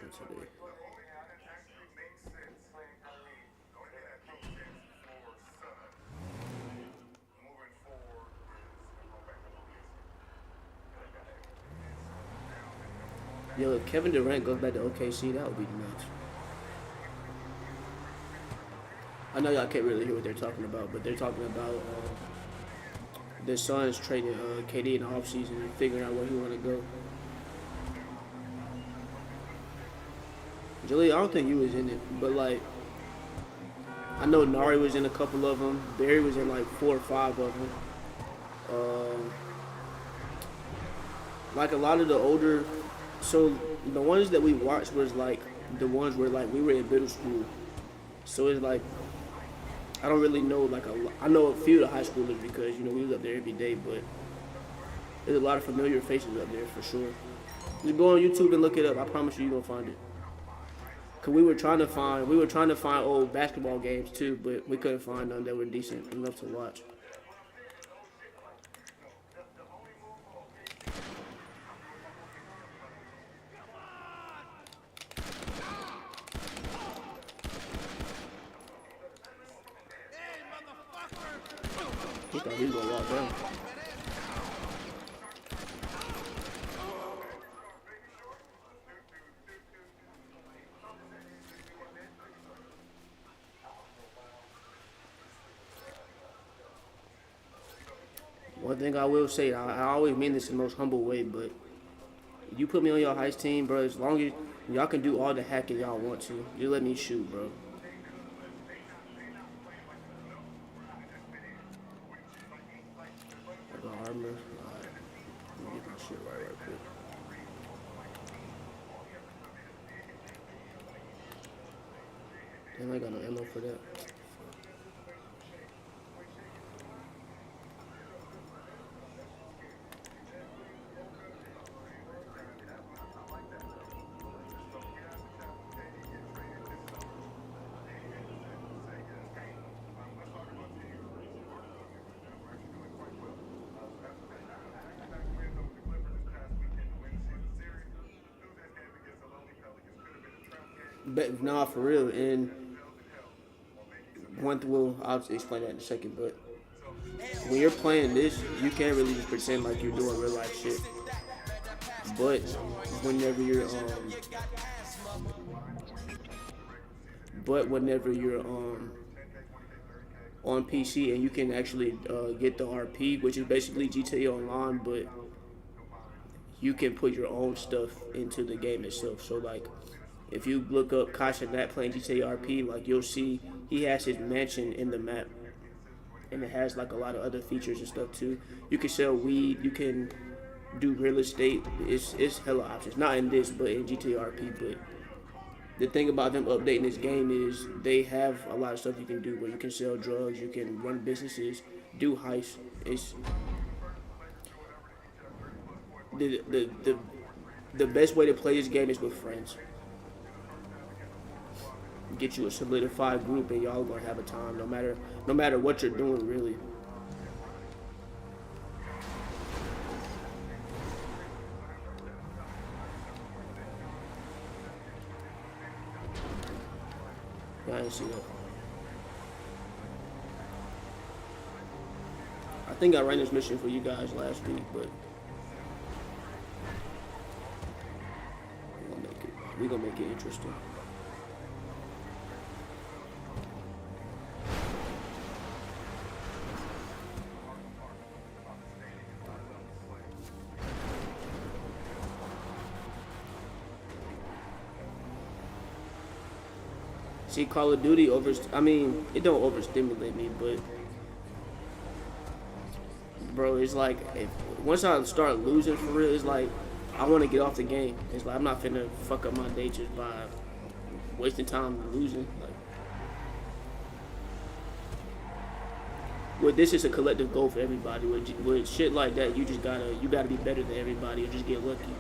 A: Today. Yo, if Kevin Durant goes back to OKC, that would be nuts. I know y'all can't really hear what they're talking about, but they're talking about the Suns trading KD in the offseason and figuring out where he want to go. Julie, I don't think you was in it, but like, I know Nari was in a couple of them. Barry was in like 4 or 5 of them. Like a lot of the older, so the ones that we watched was like the ones where like we were in middle school. So it's like, I don't really know like I know a few of the high schoolers because, you know, we was up there every day, but there's a lot of familiar faces up there for sure. Just go on YouTube and look it up. I promise you, you're gonna find it. Cause we were trying to find old basketball games too, but we couldn't find none that were decent enough to watch. He thought he was gonna walk down. One thing I will say, I always mean this in the most humble way, but you put me on your heist team, bro, as long as y'all can do all the hacking y'all want to, you let me shoot, bro. I got armor. Alright. Let me get my shit right quick. Damn, I got no ammo for that. But nah, for real. And well, I'll explain that in a second. But when you're playing this, you can't really just pretend like you're doing real life shit. But whenever you're on PC and you can actually get the RP, which is basically GTA Online, but you can put your own stuff into the game itself. So like, if you look up Kasha Nat playing GTA RP, like you'll see he has his mansion in the map, and it has like a lot of other features and stuff too. You can sell weed, you can do real estate. It's hella options. Not in this, but in GTA RP. But the thing about them updating this game is they have a lot of stuff you can do where you can sell drugs, you can run businesses, do heists. It's the best way to play this game is with friends. Get you a solidified group and y'all gonna have a time no matter what you're doing, really. Yeah, I didn't see that. I think I ran this mission for you guys last week, but we're gonna make it interesting. See, Call of Duty it don't overstimulate me, but bro, it's like once I start losing for real, it's like I want to get off the game. It's like I'm not finna fuck up my day just by wasting time losing. Like, this is a collective goal for everybody. With shit like that, you gotta be better than everybody or just get lucky.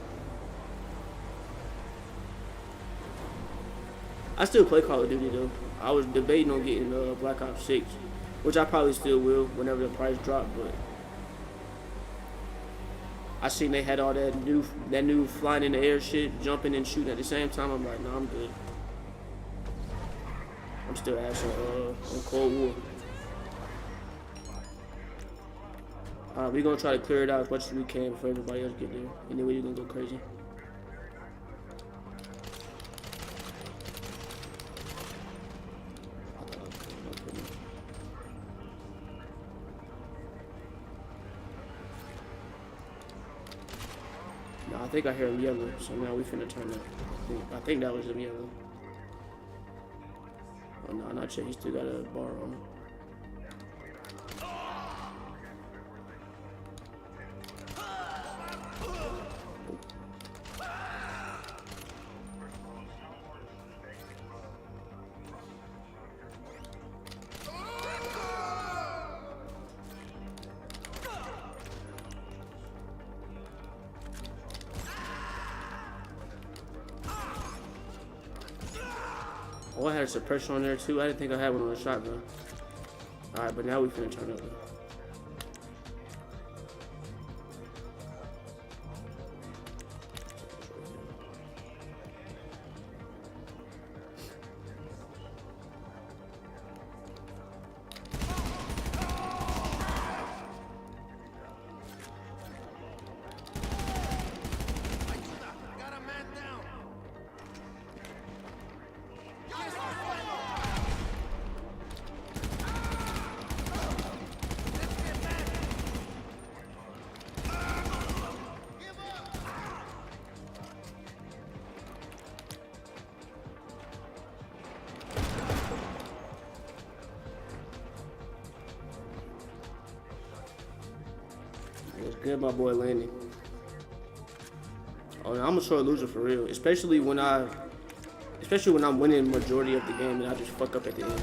A: I still play Call of Duty though. I was debating on getting Black Ops 6, which I probably still will whenever the price drops. But I seen they had all that new flying in the air shit, jumping and shooting at the same time. I'm like, nah, I'm good. I'm still asking on Cold War. Alright, we're gonna try to clear it out as much as we can before everybody else get there, and then we're gonna go crazy. I think I hear him yelling, so now we finna turn up. I think that was him yelling. Oh no, not yet. He still got a bar on him. Oh, I had a suppressor on there too. I didn't think I had one on the shotgun. Alright, but now we finna turn up. It's good, my boy Landon. Oh, I'm a sore loser for real, especially when I'm winning the majority of the game and I just fuck up at the end.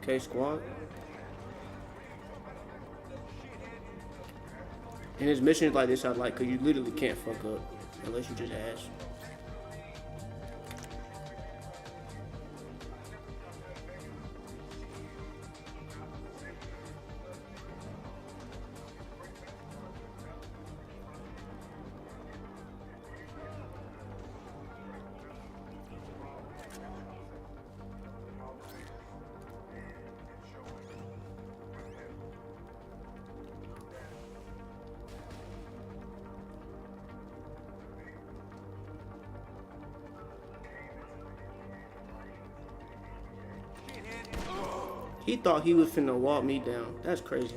A: Okay, squad. And his missions like this I like, cause you literally can't fuck up unless you just ask. He thought he was finna walk me down. That's crazy.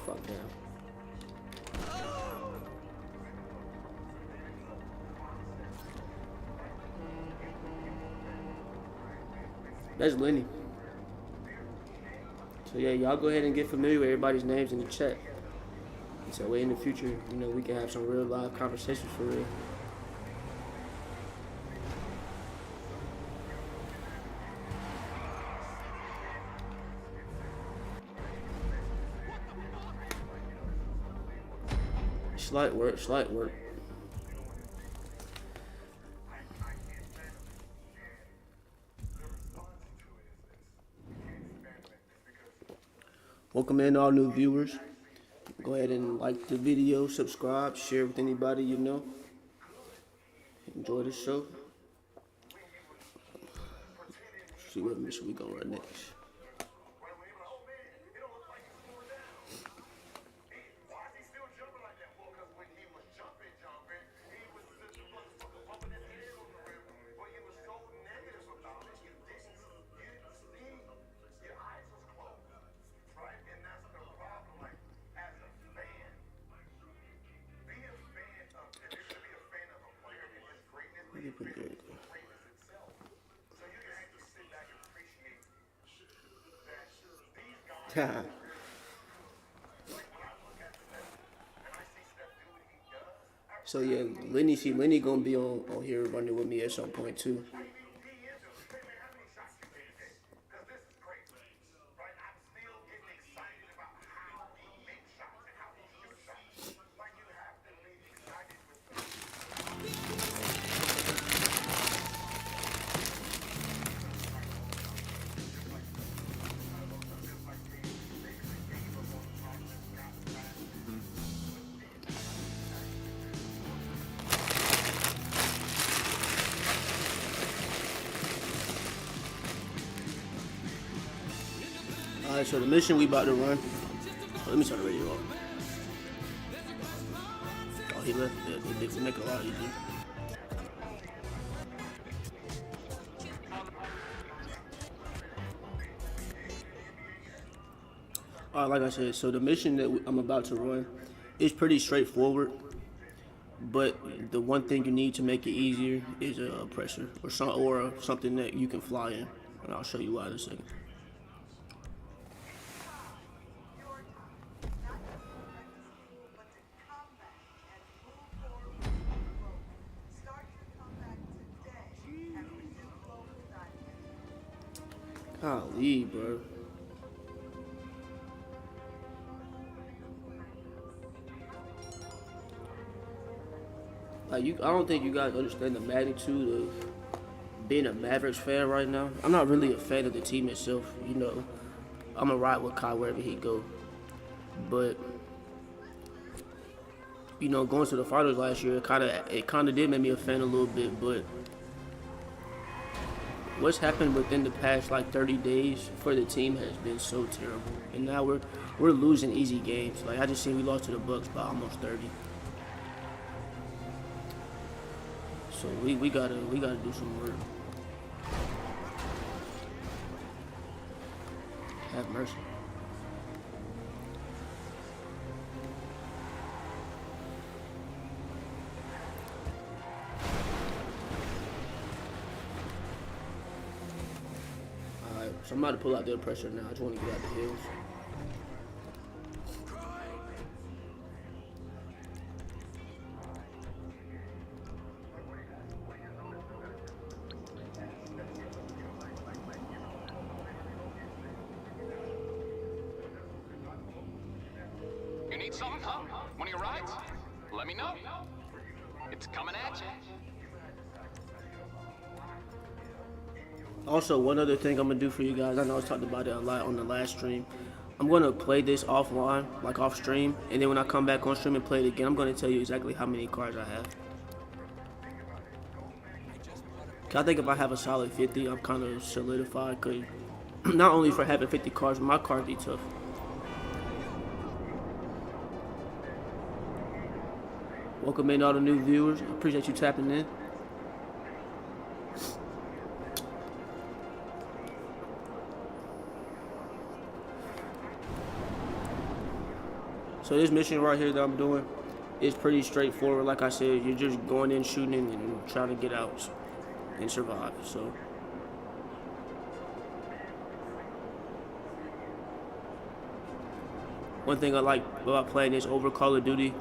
A: Fuck down. That's Lenny. So yeah, y'all go ahead and get familiar with everybody's names in the chat. So way in the future, you know, we can have some real live conversations for real. Slight work, slight work. Welcome in all new viewers. Go ahead and like the video, subscribe, share with anybody you know. Enjoy the show. See what mission we gonna run next. So yeah, Lenny gonna be on here running with me at some point too. Alright, so the mission we about to run. Oh, let me turn the radio off. Oh, he left. Yeah, it make it a lot easier. Alright, like I said, so the mission that I'm about to run is pretty straightforward. But the one thing you need to make it easier is a oppressor or something that you can fly in, and I'll show you why in a second. Golly, bro. Like I don't think you guys understand the magnitude of being a Mavericks fan right now. I'm not really a fan of the team itself, you know. I'm gonna ride with Kai wherever he go. But you know, going to the finals last year, it kinda did make me a fan a little bit, but what's happened within the past like 30 days for the team has been so terrible. And now we're losing easy games. Like I just seen we lost to the Bucks by almost 30. So we gotta do some work. Have mercy. Alright, so I'm about to pull out the pressure now. I just want to get out the hills.
C: You need something, huh? One of your rides? Let me know. It's coming at you.
A: Also, one other thing I'm gonna do for you guys, I know I talked about it a lot on the last stream. I'm gonna play this offline, like off stream, and then when I come back on stream and play it again, I'm gonna tell you exactly how many cards I have. Cause I think if I have a solid 50, I'm kind of solidified. Cause not only for having 50 cards, but my cards be tough. Welcome in all the new viewers. I appreciate you tapping in. So this mission right here that I'm doing is pretty straightforward. Like I said, you're just going in, shooting, and trying to get out and survive. So one thing I like about playing this over Call of Duty,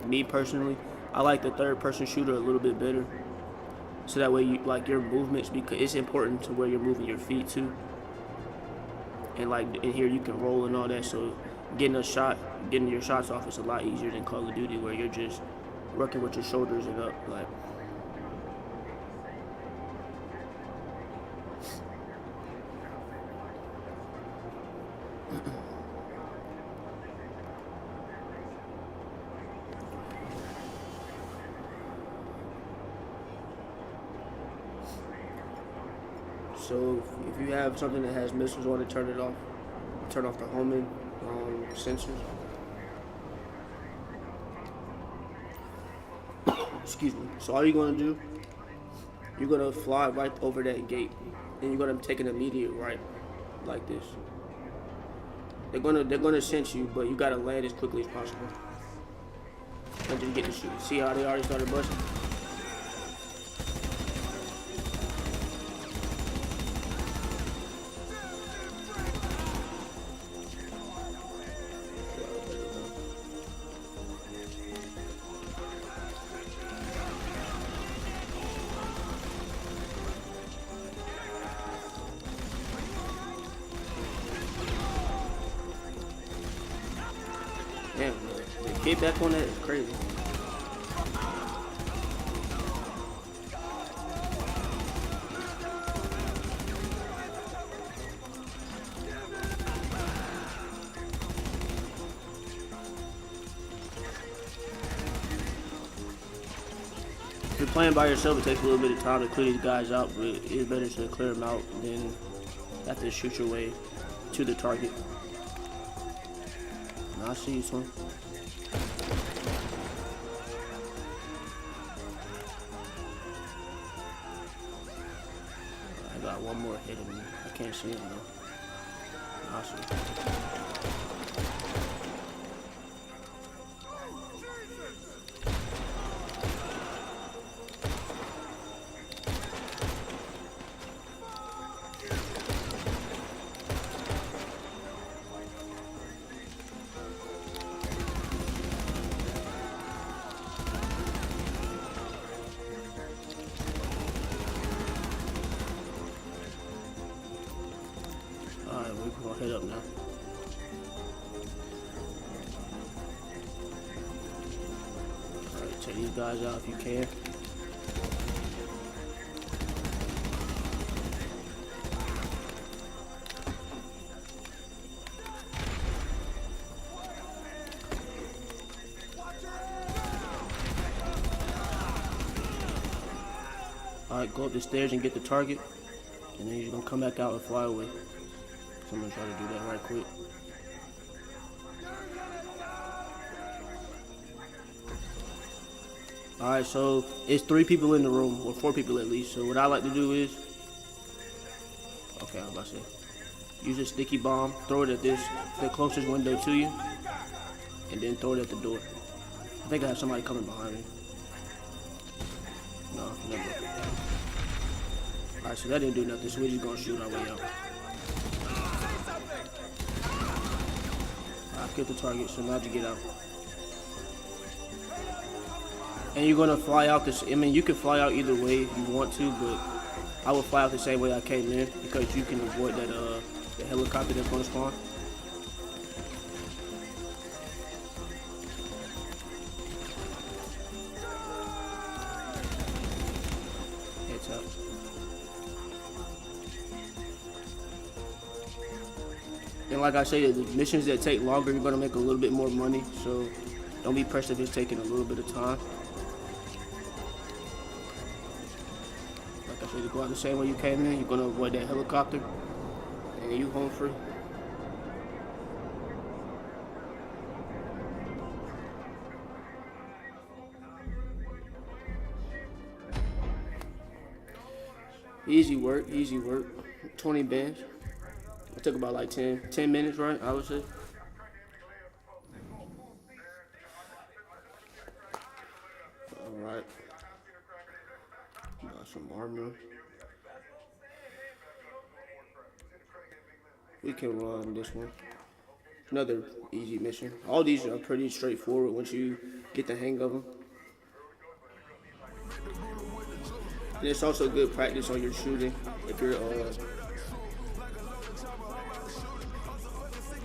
A: me personally, I like the third-person shooter a little bit better. So that way, you like your movements, because it's important to where you're moving your feet too. And like in here, you can roll and all that. So getting your shots off is a lot easier than Call of Duty, where you're just working with your shoulders and up. Like, so if you have something that has missiles on it, turn it off. Turn off the homing sensors. Excuse me. So all you're gonna do, you're gonna fly right over that gate, and you're gonna take an immediate right, like this. They're gonna sense you, but you gotta land as quickly as possible. And just get to shoot. See how they already started busting? Damn, the kid back on that is crazy. If you're playing by yourself, it takes a little bit of time to clear these guys out, but it's better to clear them out than have to shoot your way to the target. I see you, son. I got one more hit in me. I can't see him though. I see. Alright, we're gonna head up now. Alright, take these guys out if you can. Alright, go up the stairs and get the target, and then you're gonna come back out and fly away. So I'm gonna try to do that right quick. Alright, so it's 3 people in the room, or 4 people at least. So what I like to do is, okay, I was about to say, use a sticky bomb, throw it at the closest window to you, and then throw it at the door. I think I have somebody coming behind me. No, never. Alright, so that didn't do nothing, so we're just gonna shoot our way out. I killed the target, so now to get out. And you're gonna fly out this. I mean, you can fly out either way if you want to, but I would fly out the same way I came in because you can avoid that the helicopter that's gonna spawn. Heads up. And like I say, the missions that take longer, you're gonna make a little bit more money. So don't be pressed if it's taking a little bit of time. Like I said, to go out the same way you came in, you're gonna avoid that helicopter, and you home free. Easy work, easy work. 20 bands. It took about like 10 minutes, right? I would say. We can run this one. Another easy mission. All these are pretty straightforward once you get the hang of them. And it's also good practice on your shooting if you're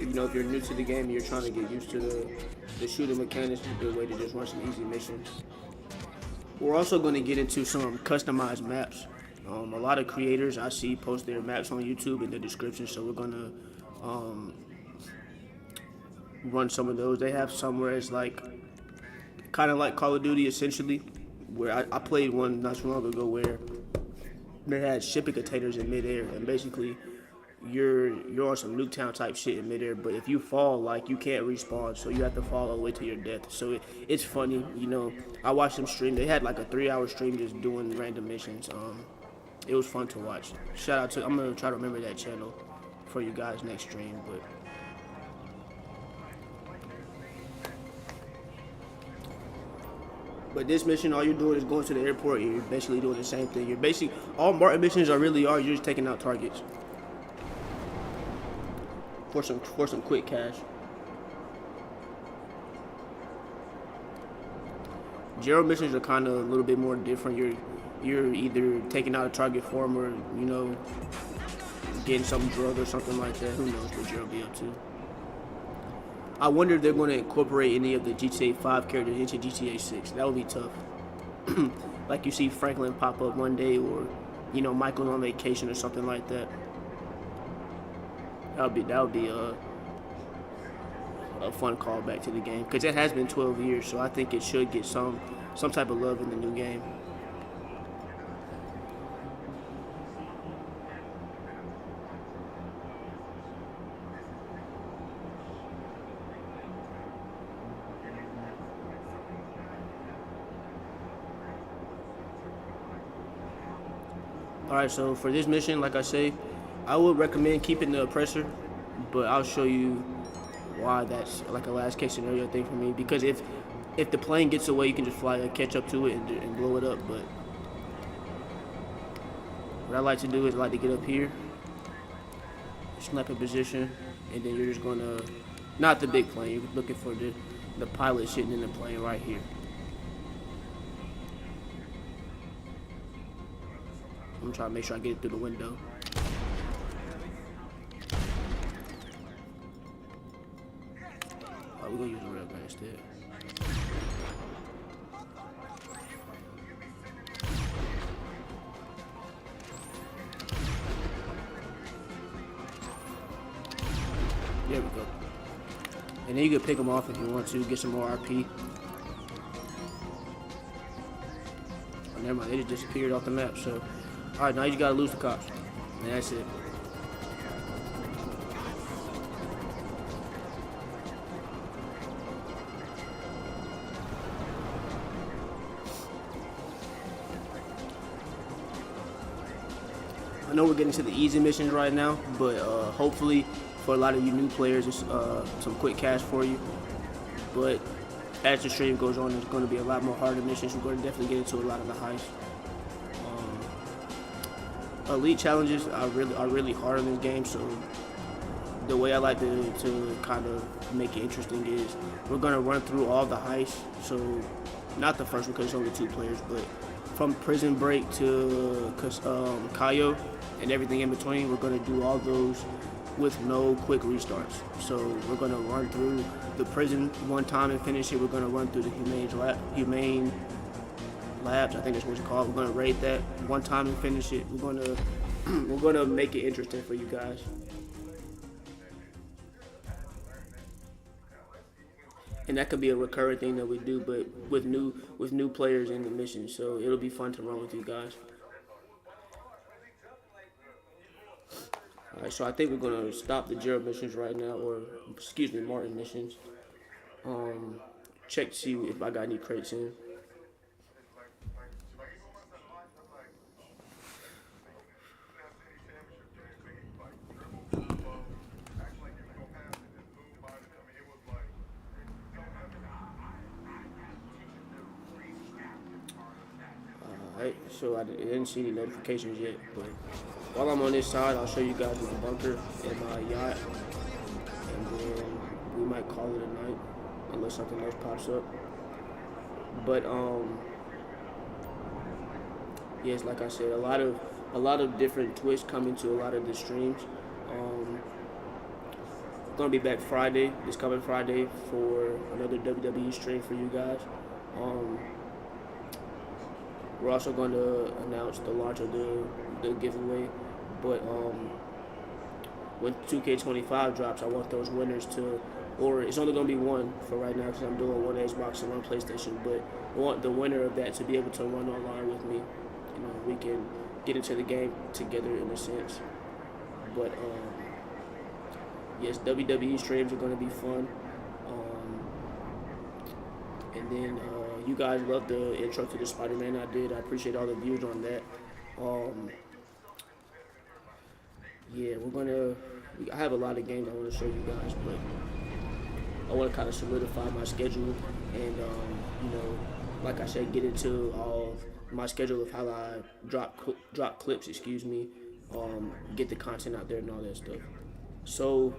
A: if you're new to the game and you're trying to get used to the shooting mechanics. It's a good way to just run some easy missions. We're also going to get into some customized maps. A lot of creators I see post their maps on YouTube in the description, so we're going to run some of those. They have some where it's like kind of like Call of Duty essentially, where I played one not too long ago where they had shipping containers in midair, and basically you're on some Nuketown type shit in midair, but if you fall, like, you can't respawn, so you have to fall all the way to your death. So it's funny, you know. I watched them stream. They had like a 3-hour stream just doing random missions. It was fun to watch. Shout out to, I'm gonna try to remember that channel for you guys next stream, But this mission, all you're doing is going to the airport, and you're basically doing the same thing. All Martin missions are you're just taking out targets for some quick cash. Gerald missions are kind of a little bit more different. You're either taking out a target for him, or, you know, getting some drug or something like that. Who knows what Gerald be up to. I wonder if they're going to incorporate any of the GTA 5 characters into GTA 6. That would be tough. Like you see Franklin pop up one day, or, you know, Michael on vacation or something like that. That would be a fun callback to the game, because it has been 12 years, so I think it should get some type of love in the new game. Alright, so for this mission, like I say, I would recommend keeping the oppressor, but I'll show you why that's like a last case scenario thing for me. Because if the plane gets away, you can just fly, catch up to it and blow it up. But what I like to do is I like to get up here, snap a position, and then you're just gonna, not the big plane, you're looking for the pilot sitting in the plane right here. I'm trying to make sure I get it through the window. Oh, we're gonna use the railgun instead. There we go. And then you can pick them off if you want to, get some more RP. Oh, never mind, they just disappeared off the map, so. Alright, now you gotta lose the cops. And that's it. I know we're getting to the easy missions right now, but hopefully for a lot of you new players, it's some quick cash for you. But as the stream goes on, there's going to be a lot more harder missions. We're going to definitely get into a lot of the heists. Elite challenges are really hard in this game, so the way I like to kind of make it interesting is we're gonna run through all the heists. So not the first one because it's only 2 players, but from Prison Break to Cayo and everything in between, we're gonna do all those with no quick restarts. So we're gonna run through the prison one time and finish it. We're gonna run through the humane labs, I think that's what it's called. We're gonna raid that one time and finish it. We're gonna make it interesting for you guys. And that could be a recurring thing that we do, but with new players in the mission. So it'll be fun to run with you guys. Alright, so I think we're gonna stop the Gerald missions right now, or excuse me, Martin missions. Check to see if I got any crates in. right? So I didn't see any notifications yet. But while I'm on this side, I'll show you guys the bunker and my yacht, and then we might call it a night unless something else pops up. But yes, like I said, a lot of different twists coming to a lot of the streams. Gonna be back Friday, this coming Friday, for another WWE stream for you guys. We're also going to announce the launch of the giveaway, but when 2K25 drops, I want those winners to, or it's only going to be one for right now because I'm doing one Xbox and one PlayStation, but I want the winner of that to be able to run online with me. You know, we can get into the game together in a sense. But yes, WWE streams are going to be fun. And then you guys loved the intro to the Spider-Man I did. I appreciate all the views on that. Yeah, I have a lot of games I want to show you guys, but I want to kind of solidify my schedule and, you know, like I said, get into all my schedule of how I drop clips, get the content out there and all that stuff. So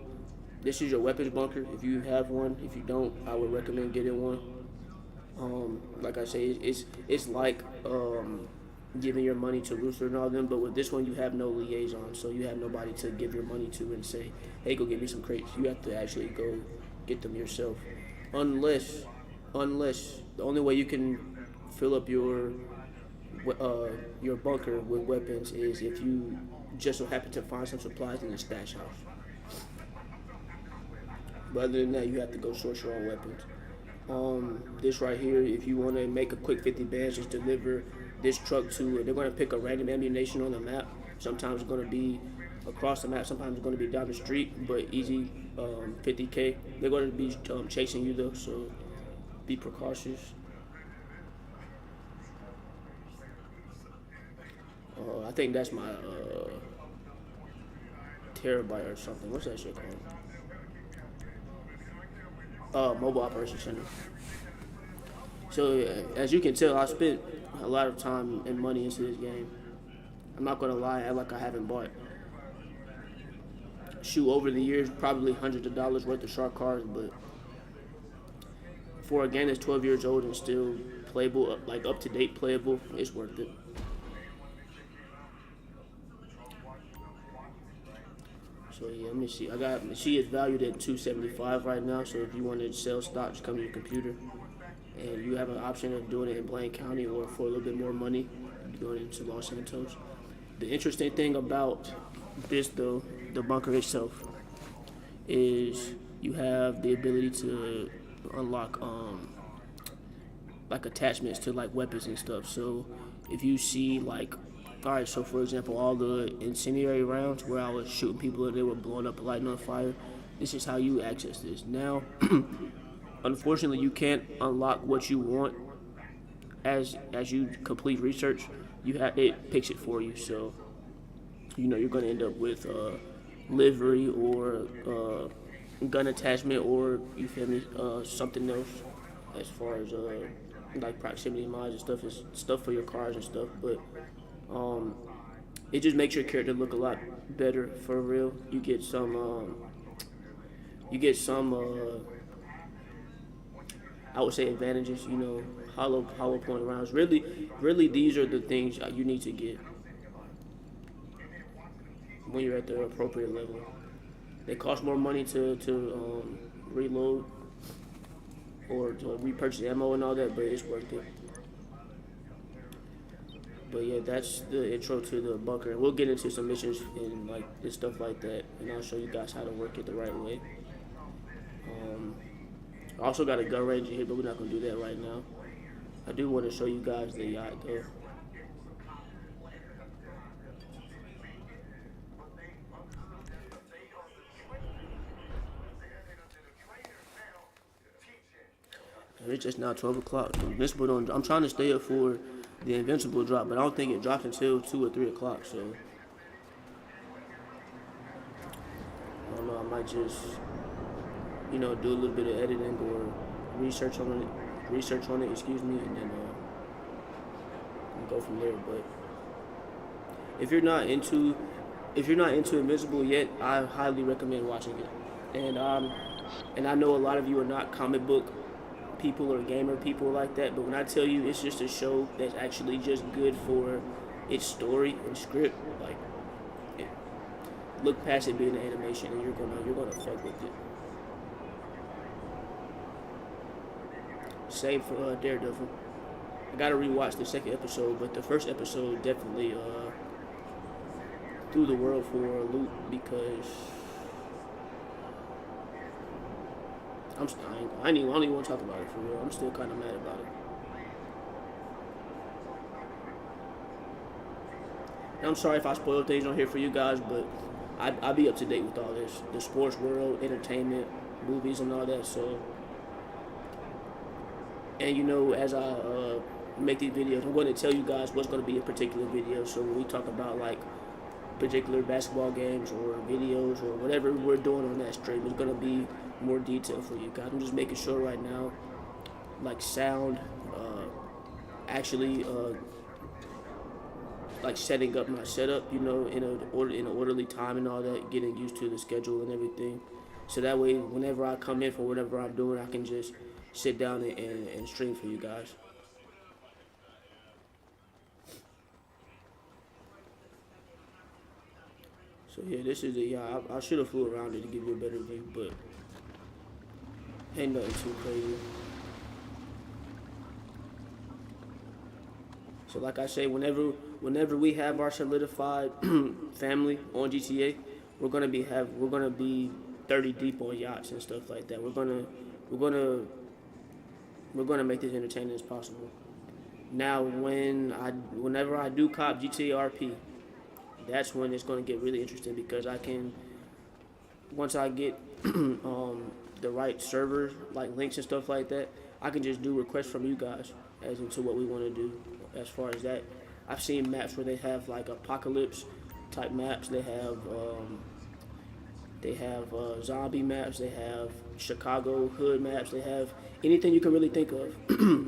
A: this is your weapons bunker. If you have one, if you don't, I would recommend getting one. Like I say, it's like giving your money to Rooster and all them, but with this one you have no liaison, so you have nobody to give your money to and say, hey, go get me some crates. You have to actually go get them yourself, unless the only way you can fill up your bunker with weapons is if you just so happen to find some supplies in the stash house. But other than that, you have to go source your own weapons. This right here, if you want to make a quick 50 bands, just deliver this truck to, they're going to pick a random ammunition on the map. Sometimes it's going to be across the map, sometimes it's going to be down the street, but easy, 50K. They're going to be chasing you though, so be precautious. I think that's my terabyte or something. What's that shit called? Mobile Operations Center. So as you can tell, I spent a lot of time and money into this game. I'm not gonna lie, act like I haven't bought over the years, probably hundreds of dollars worth of shark cards, but for a game that's 12 years old and still playable, like up to date playable, it's worth it. So yeah, let me see. She is valued at $275 right now. So if you want to sell stock, just come to your computer, and you have an option of doing it in Blaine County or for a little bit more money, going into Los Santos. The interesting thing about this, though, the bunker itself, is you have the ability to unlock like attachments to like weapons and stuff. So if you see like, all right, so for example, all the incendiary rounds where I was shooting people and they were blowing up and lighting on fire, this is how you access this. Now, unfortunately, you can't unlock what you want as you complete research. It picks it for you, so you know you're going to end up with livery or gun attachment, or you feel me, something else as far as like proximity mines and stuff, is stuff for your cars and stuff, but it just makes your character look a lot better for real. You get some I would say advantages, you know, hollow point rounds. Really these are the things you need to get when you're at the appropriate level. They cost more money to reload or to repurchase ammo and all that, but it's worth it. But yeah, that's the intro to the bunker, and we'll get into some missions and like and stuff like that, and I'll show you guys how to work it the right way. I also got a gun range here, but we're not gonna do that right now. I do want to show you guys the yacht though. It's just now 12 o'clock. I'm trying to stay up for the Invincible drop, but I don't think it drops until 2 or 3 o'clock, so I don't know, I might just, you know, do a little bit of editing or research on it, and then go from there. But if you're not into Invincible yet, I highly recommend watching it. And I know a lot of you are not comic book people or gamer people like that, but when I tell you it's just a show that's actually just good for its story and script, like, look past it being an animation and you're gonna fuck with it. Same for Daredevil. I gotta rewatch the second episode, but the first episode definitely threw the world for a loop because I don't even want to talk about it for real. I'm still kind of mad about it. And I'm sorry if I spoiled things on here for you guys, but I'll be up to date with all this. The sports world, entertainment, movies, and all that. So, and you know, as I make these videos, I'm going to tell you guys what's going to be a particular video. So when we talk about like particular basketball games or videos or whatever we're doing on that stream, it's going to be more detail for you guys. I'm just making sure right now, like sound, actually, like setting up my setup, you know, in an orderly time and all that, getting used to the schedule and everything. So that way, whenever I come in for whatever I'm doing, I can just sit down and stream for you guys. So yeah, this is the I should have flew around it to give you a better view, but ain't nothing too crazy. So like I say, whenever we have our solidified family on GTA, we're gonna be 30 deep on yachts and stuff like that. We're gonna make this entertaining as possible. Now, whenever I do cop GTA RP, that's when it's gonna get really interesting because I can, once I get the right servers, like links and stuff like that, I can just do requests from you guys as into what we want to do as far as that. I've seen maps where they have like apocalypse type maps. They have zombie maps. They have Chicago hood maps. They have anything you can really think of.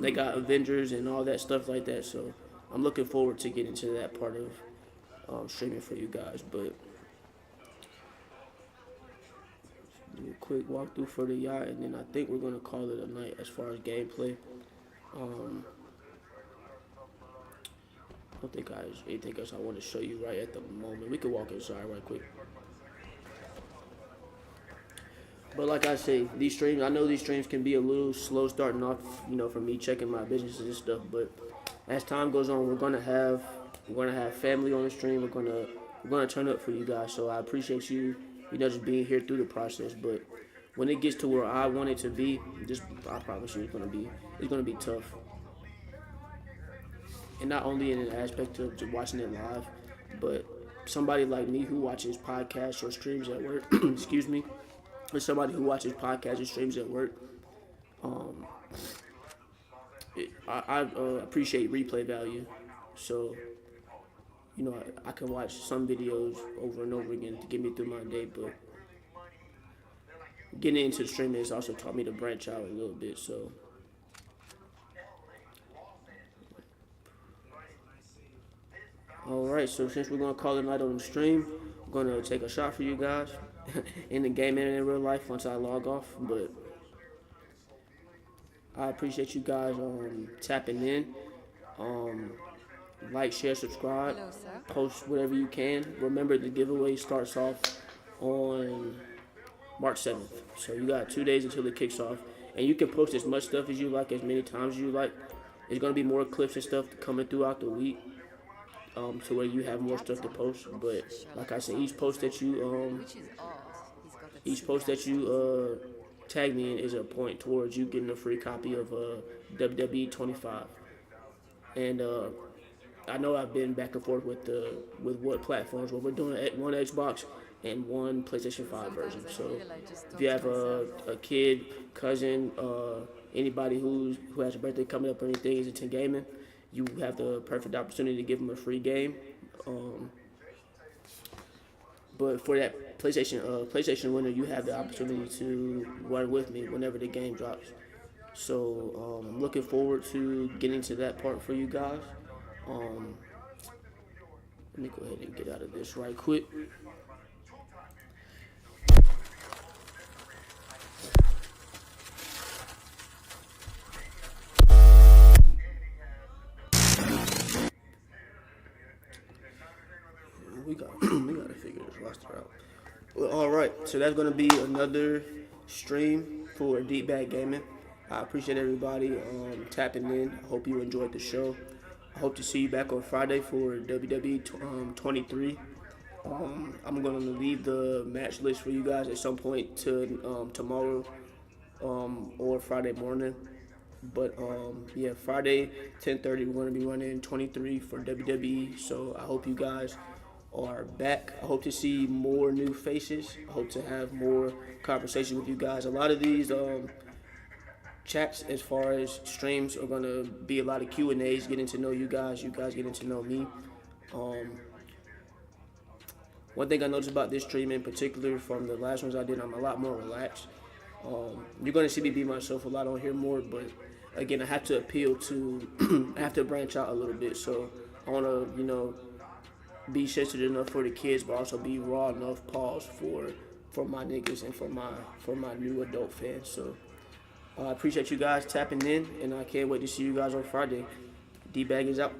A: They got Avengers and all that stuff like that. So I'm looking forward to getting to that part of streaming for you guys. But do a quick walkthrough for the yacht, and then I think we're gonna call it a night as far as gameplay. I don't think there's anything else I want to show you right at the moment. We can walk inside right quick. But like I say, these streams, I know these streams can be a little slow starting off, you know, for me checking my businesses and stuff. But as time goes on, we're gonna have family on the stream. We're gonna turn up for you guys. So I appreciate you, you know, just being here through the process. But when it gets to where I want it to be, I promise you, it's gonna be tough. And not only in an aspect of just watching it live, but somebody like me who watches podcasts or streams at work, excuse me, or somebody who watches podcasts or streams at work, I appreciate replay value. So, you know, I can watch some videos over and over again to get me through my day, but getting into the streaming has also taught me to branch out a little bit, so. Alright, so since we're going to call it a night on the stream, I'm going to take a shot for you guys in the game and in real life once I log off. But I appreciate you guys tapping in. Like, share, subscribe, post whatever you can. Remember, the giveaway starts off on March 7th. So you got 2 days until it kicks off. And you can post as much stuff as you like, as many times as you like. There's going to be more clips and stuff coming throughout the week. To where you have more stuff to post, but like I said, each post that you tag me in is a point towards you getting a free copy of WWE 25. And I know I've been back and forth with what platforms, but we're doing one Xbox and one PlayStation 5 version. So if you have a kid, cousin, anybody who has a birthday coming up or anything is into gaming, you have the perfect opportunity to give them a free game. But for that PlayStation winner, you have the opportunity to run with me whenever the game drops. So I'm looking forward to getting to that part for you guys. Let me go ahead and get out of this right quick. We gotta figure this roster out. Well, all right, so that's gonna be another stream for Deep Bag Gaming. I appreciate everybody tapping in. I hope you enjoyed the show. I hope to see you back on Friday for WWE 23. I'm gonna leave the match list for you guys at some point to tomorrow or Friday morning. But yeah, Friday 10:30 we're gonna be running 23 for WWE. So I hope you guys are back. I hope to see more new faces. I hope to have more conversation with you guys. A lot of these chats as far as streams are gonna be a lot of Q&As, getting to know you guys getting to know me. One thing I noticed about this stream in particular from the last ones I did, I'm a lot more relaxed. You're gonna see me be myself a lot on here more, but again, I have to appeal to, I have to branch out a little bit. So I wanna, be sensitive enough for the kids, but also be raw enough, pause for my niggas and for my new adult fans. So I appreciate you guys tapping in, and I can't wait to see you guys on Friday. D-Bag is out.